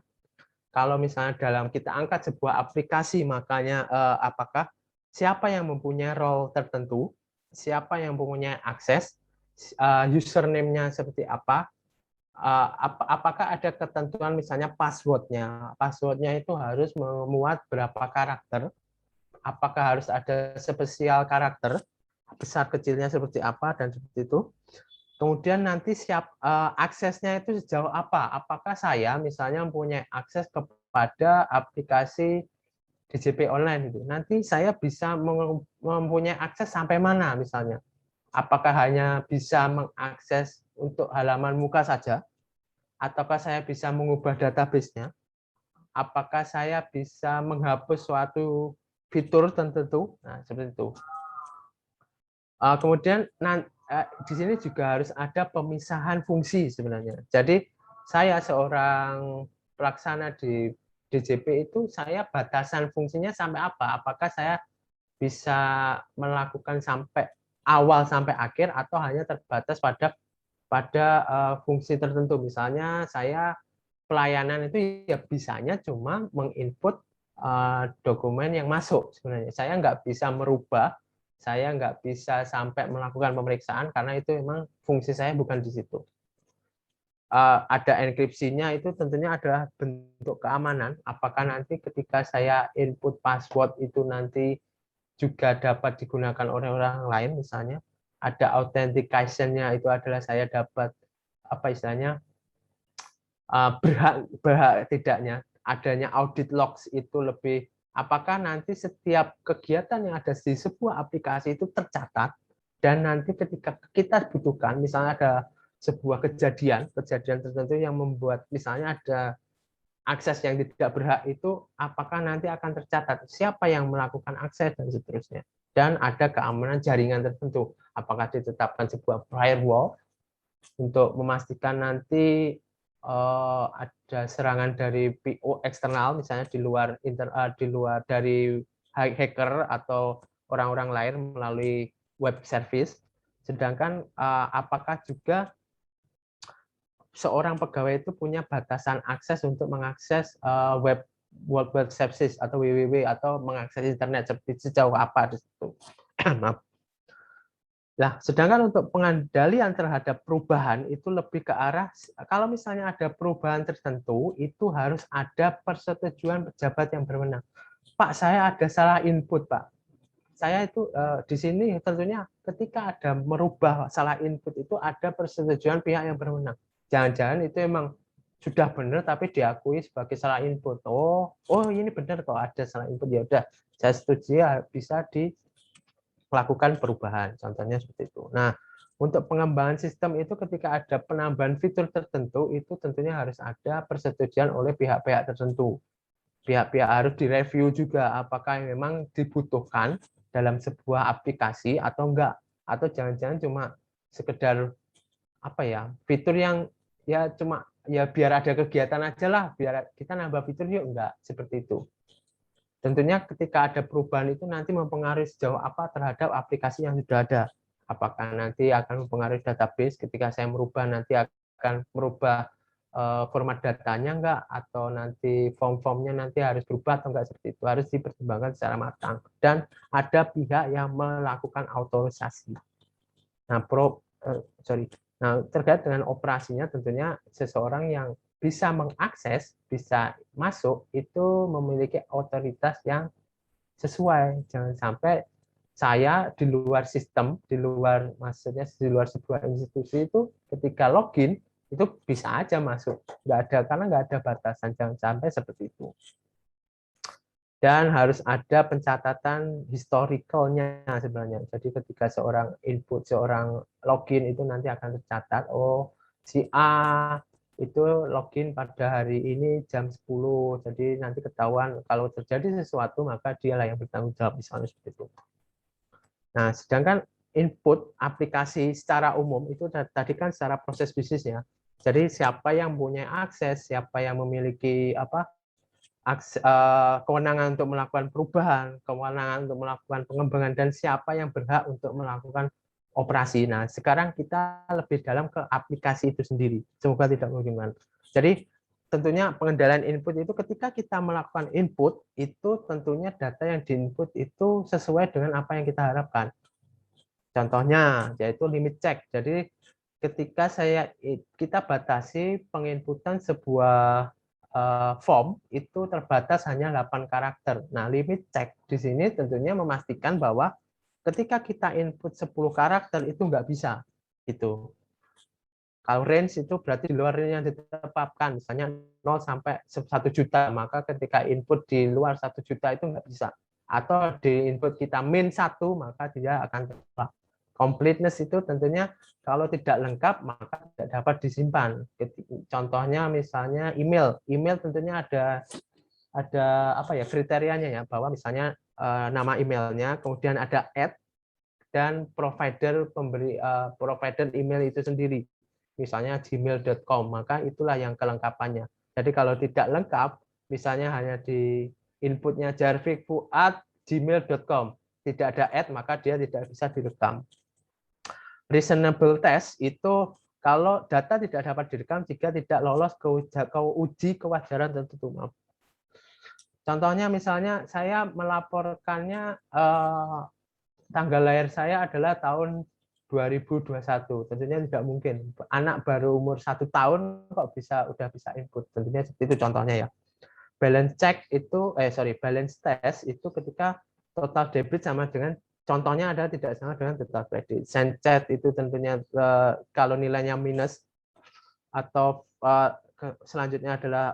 Kalau misalnya dalam kita angkat sebuah aplikasi, makanya apakah siapa yang mempunyai role tertentu, siapa yang mempunyai akses, username-nya seperti apa, apakah ada ketentuan misalnya password-nya. Password-nya itu harus memuat berapa karakter, apakah harus ada spesial karakter, besar kecilnya seperti apa, dan seperti itu. Kemudian nanti aksesnya itu sejauh apa? Apakah saya misalnya mempunyai akses kepada aplikasi DJP online itu? Nanti saya bisa mempunyai akses sampai mana misalnya? Apakah hanya bisa mengakses untuk halaman muka saja? Ataukah saya bisa mengubah database-nya? Apakah saya bisa menghapus suatu fitur tertentu? Nah, seperti itu. Kemudian di sini juga harus ada pemisahan fungsi sebenarnya. Jadi saya seorang pelaksana di DJP itu, saya batasan fungsinya sampai apa? Apakah saya bisa melakukan sampai awal sampai akhir atau hanya terbatas pada fungsi tertentu. Misalnya saya pelayanan itu ya bisanya cuma menginput dokumen yang masuk sebenarnya. Saya nggak bisa merubah, saya nggak bisa sampai melakukan pemeriksaan karena itu memang fungsi saya bukan di situ. Ada enkripsinya, itu tentunya adalah bentuk keamanan. Apakah nanti ketika saya input password itu nanti juga dapat digunakan oleh orang lain, misalnya ada authentication-nya, itu adalah saya dapat apa istilahnya berhak tidaknya adanya audit logs itu lebih, apakah nanti setiap kegiatan yang ada di sebuah aplikasi itu tercatat, dan nanti ketika kita butuhkan, misalnya ada sebuah kejadian tertentu yang membuat misalnya ada akses yang tidak berhak, itu apakah nanti akan tercatat siapa yang melakukan akses dan seterusnya. Dan ada keamanan jaringan tertentu, apakah ditetapkan sebuah firewall untuk memastikan nanti ada serangan dari PO eksternal, misalnya di luar dari hacker atau orang-orang lain melalui web service. Sedangkan apakah juga seorang pegawai itu punya batasan akses untuk mengakses web services atau www atau mengakses internet sejauh apa di situ. Maaf. Nah, sedangkan untuk pengendalian terhadap perubahan itu lebih ke arah, kalau misalnya ada perubahan tertentu, itu harus ada persetujuan pejabat yang berwenang. Pak, saya ada salah input, Pak. Saya itu di sini tentunya ketika ada merubah salah input itu ada persetujuan pihak yang berwenang. Jangan-jangan itu memang sudah benar tapi diakui sebagai salah input. Oh ini benar kok, ada salah input, ya udah saya setuju, ya bisa dilakukan perubahan. Contohnya seperti itu. Nah, untuk pengembangan sistem itu ketika ada penambahan fitur tertentu itu tentunya harus ada persetujuan oleh pihak-pihak tertentu. Pihak-pihak harus direview juga apakah memang dibutuhkan dalam sebuah aplikasi atau enggak, atau jangan-jangan cuma sekedar apa ya, fitur yang ya cuma ya biar ada kegiatan aja lah, biar kita nambah fitur yuk, enggak seperti itu. Tentunya ketika ada perubahan itu nanti mempengaruhi sejauh apa terhadap aplikasi yang sudah ada. Apakah nanti akan mempengaruhi database ketika saya merubah, nanti akan merubah format datanya enggak, atau nanti form-formnya nanti harus berubah atau enggak, seperti itu. Harus dipertimbangkan secara matang. Dan ada pihak yang melakukan autorisasi. Nah, terkait dengan operasinya tentunya seseorang yang bisa mengakses, bisa masuk, itu memiliki otoritas yang sesuai. Jangan sampai saya di luar sistem, maksudnya di luar sebuah institusi itu ketika login, itu bisa aja masuk. Karena nggak ada batasan, jangan sampai seperti itu. Dan harus ada pencatatan historicalnya sebenarnya. Jadi ketika seorang input, seorang login itu nanti akan tercatat, oh si A itu login pada hari ini jam 10. Jadi nanti ketahuan kalau terjadi sesuatu maka dialah yang bertanggung jawab, misalnya seperti itu. Nah, sedangkan input aplikasi secara umum itu tadi kan secara proses bisnisnya. Jadi siapa yang punya akses, siapa yang memiliki kewenangan untuk melakukan perubahan, kewenangan untuk melakukan pengembangan, dan siapa yang berhak untuk melakukan operasi. Nah, sekarang kita lebih dalam ke aplikasi itu sendiri. Semoga tidak membingungkan. Jadi, tentunya pengendalian input itu ketika kita melakukan input, itu tentunya data yang diinput itu sesuai dengan apa yang kita harapkan. Contohnya, yaitu limit check. Jadi, ketika kita batasi penginputan sebuah form itu terbatas hanya 8 karakter. Nah, limit check di sini tentunya memastikan bahwa ketika kita input 10 karakter itu nggak bisa. Gitu. Kalau range itu berarti di luar yang ditetapkan, misalnya 0 sampai 1 juta, maka ketika input di luar 1 juta itu nggak bisa. Atau di input kita min 1, maka dia akan tertolak. Completeness itu tentunya kalau tidak lengkap maka tidak dapat disimpan. Contohnya misalnya email. Email tentunya ada apa ya kriterianya ya, bahwa misalnya nama emailnya, kemudian ada dan provider provider email itu sendiri, misalnya gmail.com, maka itulah yang kelengkapannya. Jadi kalau tidak lengkap, misalnya hanya di inputnya jarvikfu@gmail.com, tidak ada maka dia tidak bisa direkam. Reasonable test itu kalau data tidak dapat direkam jika tidak lolos ke uji kewajaran tertutup. Contohnya misalnya saya melaporkannya tanggal lahir saya adalah tahun 2021, tentunya tidak mungkin. Anak baru umur 1 tahun kok udah bisa input, tentunya seperti itu contohnya ya. Balance check itu, balance test itu ketika total debit sama dengan, contohnya adalah tidak sama dengan total credit. Send chat itu tentunya kalau nilainya minus, atau selanjutnya adalah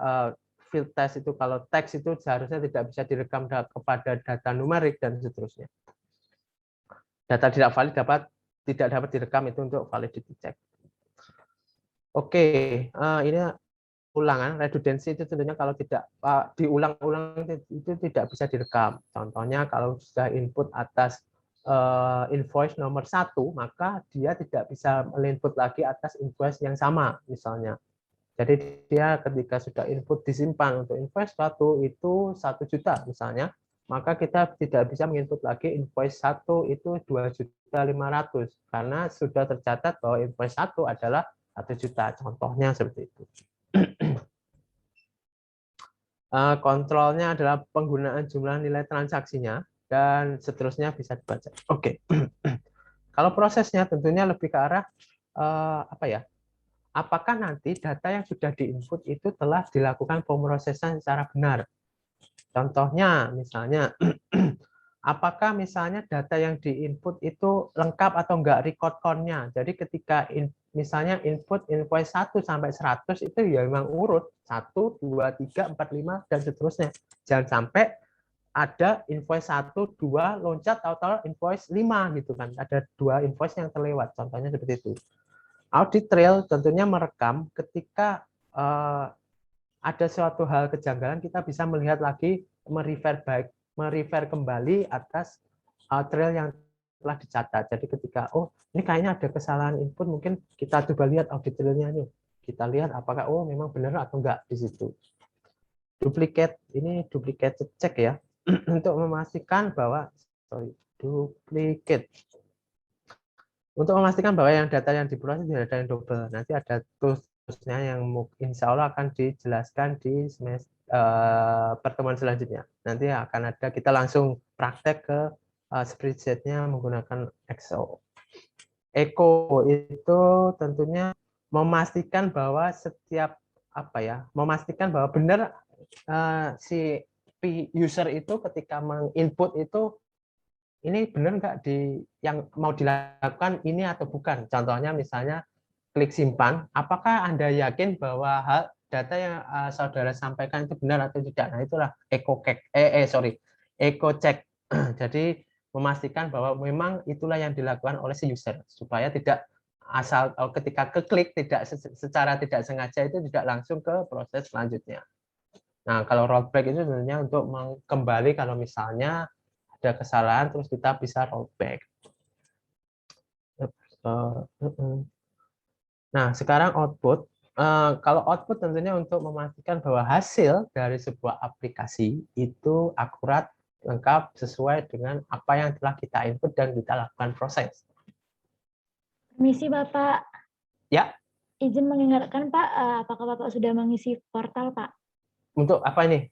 field test itu kalau teks itu seharusnya tidak bisa direkam kepada data numerik dan seterusnya. Data tidak valid tidak dapat direkam itu untuk validity check. Oke, ini ulangan, redundancy itu tentunya kalau tidak diulang-ulang itu tidak bisa direkam. Contohnya kalau sudah input atas invoice nomor 1, maka dia tidak bisa input lagi atas invoice yang sama misalnya. Jadi dia ketika sudah input disimpan untuk invoice 1 itu 1 juta misalnya, maka kita tidak bisa menginput lagi invoice 1 itu 2.500.000 karena sudah tercatat bahwa invoice 1 adalah 1 juta. Contohnya seperti itu. Kontrolnya adalah penggunaan jumlah nilai transaksinya dan seterusnya bisa dibaca. Oke. Kalau prosesnya tentunya lebih ke arah apakah nanti data yang sudah diinput itu telah dilakukan pemrosesan secara benar. Contohnya misalnya apakah misalnya data yang diinput itu lengkap atau enggak record count-nya. Jadi ketika misalnya input invoice 1 sampai 100 itu ya memang urut 1, 2, 3, 4, 5 dan seterusnya. Jangan sampai ada invoice 1, 2 loncat tahu-tahu invoice 5 gitu kan. Ada 2 invoice yang terlewat. Contohnya seperti itu. Audit trail tentunya merekam ketika ada suatu hal kejanggalan, kita bisa melihat lagi, merefer kembali atas trail yang telah dicatat. Jadi ketika ini kayaknya ada kesalahan input, mungkin kita coba lihat audit trailnya nih. Kita lihat apakah memang benar atau enggak di situ. Duplicate check ya untuk memastikan bahwa duplicate. Untuk memastikan bahwa yang data yang diproses tidak ada yang double. Nanti ada toolsnya yang insya Allah akan dijelaskan di pertemuan selanjutnya. Nanti akan ada, kita langsung praktek ke spreadsheet-nya menggunakan Excel. Echo itu tentunya memastikan bahwa memastikan bahwa benar si user itu ketika menginput itu ini benar nggak yang mau dilakukan ini atau bukan. Contohnya misalnya klik simpan, apakah Anda yakin bahwa data yang saudara sampaikan itu benar atau tidak? Nah, itulah echo check. Jadi memastikan bahwa memang itulah yang dilakukan oleh si user supaya tidak asal ketika keklik secara tidak sengaja itu tidak langsung ke proses selanjutnya. Nah, kalau rollback itu sebenarnya untuk kembali kalau misalnya ada kesalahan terus kita bisa rollback. Nah, sekarang output. Kalau output tentunya untuk memastikan bahwa hasil dari sebuah aplikasi itu akurat, lengkap, sesuai dengan apa yang telah kita input dan kita lakukan proses. Permisi Bapak. Ya. Izin mengingatkan Pak, apakah Bapak sudah mengisi portal Pak? Untuk apa ini?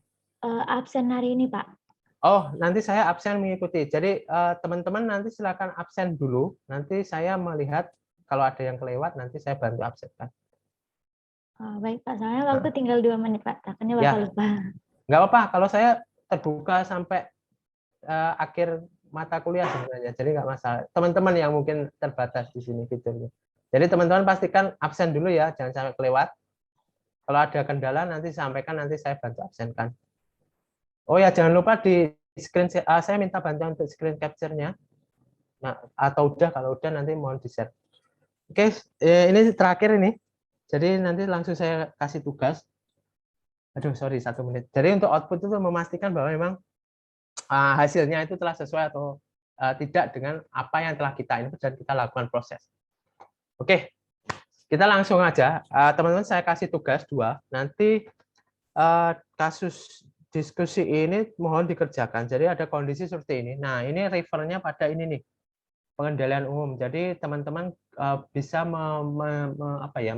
Absen hari ini Pak. Oh, nanti saya absen mengikuti. Jadi teman-teman nanti silakan absen dulu. Nanti saya melihat kalau ada yang kelewat, nanti saya bantu absenkan. Baik Pak, soalnya waktu tinggal 2 menit Pak. Takutnya Bapak lupa. Nggak apa-apa, kalau saya terbuka sampai akhir mata kuliah sebenarnya. Jadi nggak masalah. Teman-teman yang mungkin terbatas di sini fiturnya. Jadi teman-teman pastikan absen dulu ya, jangan sampai kelewat. Kalau ada kendala nanti sampaikan, nanti saya bantu absenkan. Oh ya, jangan lupa di screen, saya minta bantuan untuk screen capture-nya. Nah, atau udah, kalau udah nanti mohon di-share. Oke, ini terakhir ini. Jadi nanti langsung saya kasih tugas. Aduh, sorry, 1 menit. Jadi untuk output itu memastikan bahwa memang hasilnya itu telah sesuai atau tidak dengan apa yang telah kita input dan kita lakukan proses. Oke, kita langsung aja. Teman-teman, saya kasih tugas 2. Nanti kasus diskusi ini mohon dikerjakan. Jadi ada kondisi seperti ini. Nah, ini refernya pada ini nih, pengendalian umum. Jadi teman-teman bisa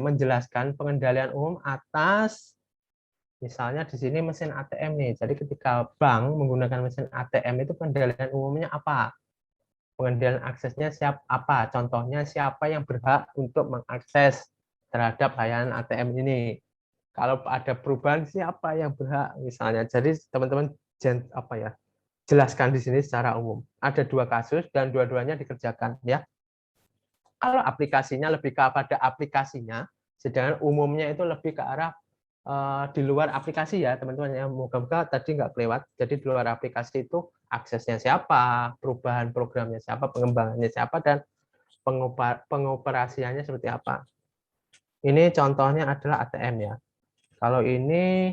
menjelaskan pengendalian umum atas, misalnya di sini mesin ATM nih. Jadi ketika bank menggunakan mesin ATM itu pengendalian umumnya apa? Pengendalian aksesnya apa? Contohnya siapa yang berhak untuk mengakses terhadap layanan ATM ini? Kalau ada perubahan siapa yang berhak misalnya. Jadi teman-teman jelaskan di sini secara umum. Ada 2 kasus dan dua-duanya dikerjakan ya. Kalau aplikasinya lebih kepada aplikasinya, sedangkan umumnya itu lebih ke arah di luar aplikasi ya teman-teman ya. Moga-moga tadi nggak kelewat. Jadi di luar aplikasi itu aksesnya siapa, perubahan programnya siapa, pengembangannya siapa, dan pengoperasiannya seperti apa. Ini contohnya adalah ATM ya. Kalau ini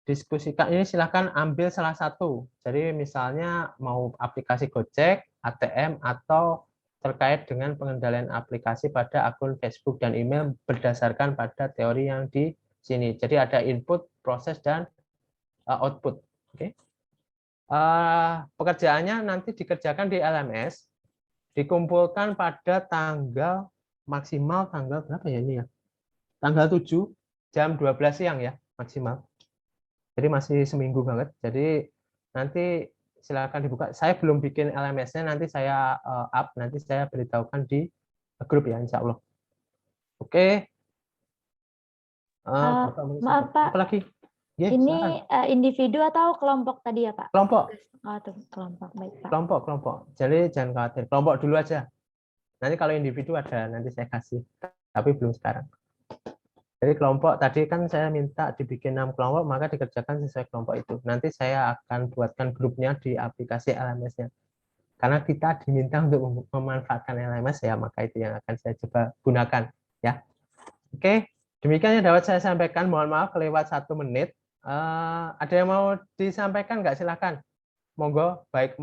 diskusikan, ini silahkan ambil salah satu. Jadi misalnya mau aplikasi Gojek, ATM, atau terkait dengan pengendalian aplikasi pada akun Facebook dan email berdasarkan pada teori yang di sini. Jadi ada input, proses, dan output. Oke. Pekerjaannya nanti dikerjakan di LMS, dikumpulkan pada tanggal maksimal tanggal berapa ya ini ya? Tanggal 7 jam 12 siang ya maksimal. Jadi masih seminggu banget. Jadi nanti silakan dibuka. Saya belum bikin LMS-nya, nanti saya up, nanti saya beritahukan di grup ya, insya Allah. Oke. Maaf Pak, apalagi? Ya, ini individu atau kelompok tadi ya Pak? Kelompok. Kelompok, baik Pak. Kelompok. Jadi jangan khawatir, kelompok dulu aja. Nanti kalau individu ada, nanti saya kasih. Tapi belum sekarang. Jadi kelompok tadi kan saya minta dibikin 6 kelompok, maka dikerjakan sesuai kelompok itu. Nanti saya akan buatkan grupnya di aplikasi LMS-nya. Karena kita diminta untuk memanfaatkan LMS ya, maka itu yang akan saya coba gunakan ya. Oke, demikian yang dapat saya sampaikan. Mohon maaf kelewat 1 menit. Ada yang mau disampaikan nggak? Silakan. Monggo, baik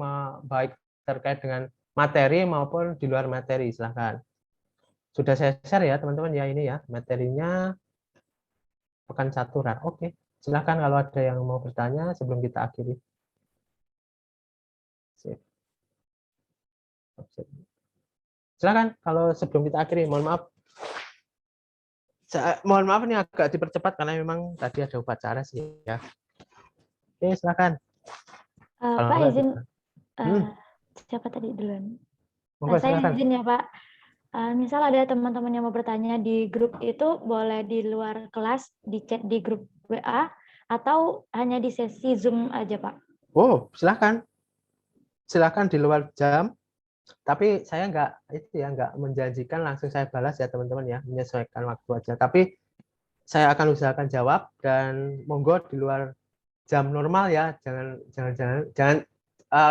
terkait dengan materi maupun di luar materi, silakan. Sudah saya share ya teman-teman ya, ini ya materinya. Pekan Caturan. Oke, silakan kalau ada yang mau bertanya sebelum kita akhiri. Silakan kalau sebelum kita akhiri. Mohon maaf ini agak dipercepat karena memang tadi ada upacara sih ya. Oke, silakan. Pak izin, siapa tadi duluan? Saya silakan. izin ya Pak. Misal ada teman-teman yang mau bertanya di grup itu, boleh di luar kelas, di chat di grup WA, atau hanya di sesi Zoom aja, Pak? Oh, silakan. Silakan di luar jam. Tapi saya nggak menjanjikan langsung saya balas ya teman-teman ya, menyesuaikan waktu aja. Tapi saya akan usahakan jawab dan monggo di luar jam normal ya, jangan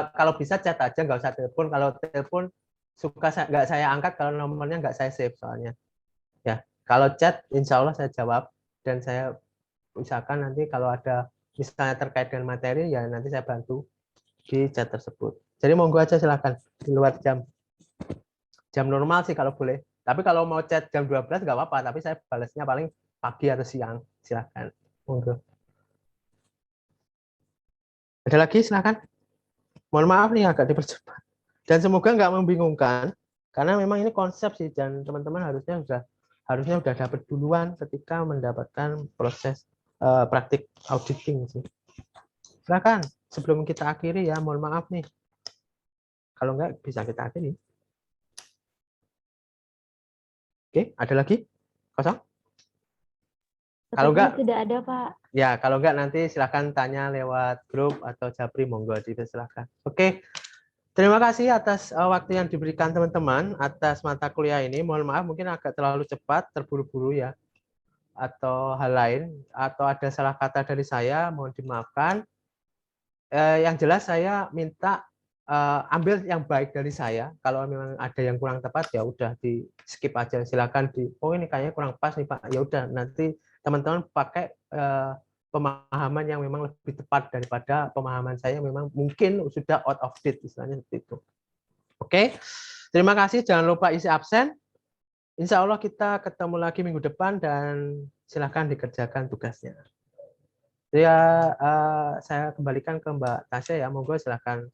kalau bisa chat aja, nggak usah telepon. Kalau telepon nggak saya angkat, kalau nomornya nggak saya save soalnya ya. Kalau chat insya Allah saya jawab dan saya usahakan nanti kalau ada misalnya terkait dengan materi ya nanti saya bantu di chat tersebut. Jadi monggo aja silakan di luar jam normal sih kalau boleh, tapi kalau mau chat jam 12 nggak apa-apa, tapi saya balasnya paling pagi atau siang, silakan monggo. Ada lagi silakan. Mohon maaf nih agak dipercepat. Dan semoga nggak membingungkan, karena memang ini konsep sih, dan teman-teman harusnya udah dapat duluan ketika mendapatkan proses praktik auditing sih. Silakan sebelum kita akhiri ya, mohon maaf nih. Kalau nggak bisa kita akhiri. Oke, ada lagi? Kosong? Kalau nggak tidak ada Pak. Ya, kalau nggak nanti silakan tanya lewat grup atau Japri, monggo silakan. Oke. Terima kasih atas waktu yang diberikan teman-teman atas mata kuliah ini. Mohon maaf mungkin agak terlalu cepat, terburu-buru ya. Atau hal lain, atau ada salah kata dari saya, mohon dimaafkan. Yang jelas saya minta ambil yang baik dari saya. Kalau memang ada yang kurang tepat ya udah di skip aja. Silakan oh ini kayaknya kurang pas nih Pak. Ya udah nanti teman-teman pakai pemahaman yang memang lebih tepat daripada pemahaman saya yang memang mungkin sudah out of date istilahnya seperti itu. Oke. Terima kasih, jangan lupa isi absen. Insya Allah kita ketemu lagi minggu depan dan silakan dikerjakan tugasnya. Ya, saya kembalikan ke Mbak Tasya ya, monggo silakan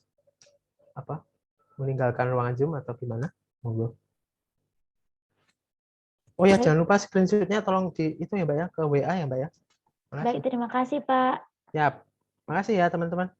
meninggalkan ruangan Zoom atau gimana, monggo. Oh ya, jangan lupa screenshot-nya tolong di itu ya Mbak ya, ke WA ya Mbak ya. Baik, terima kasih Pak. Ya, makasih ya teman-teman.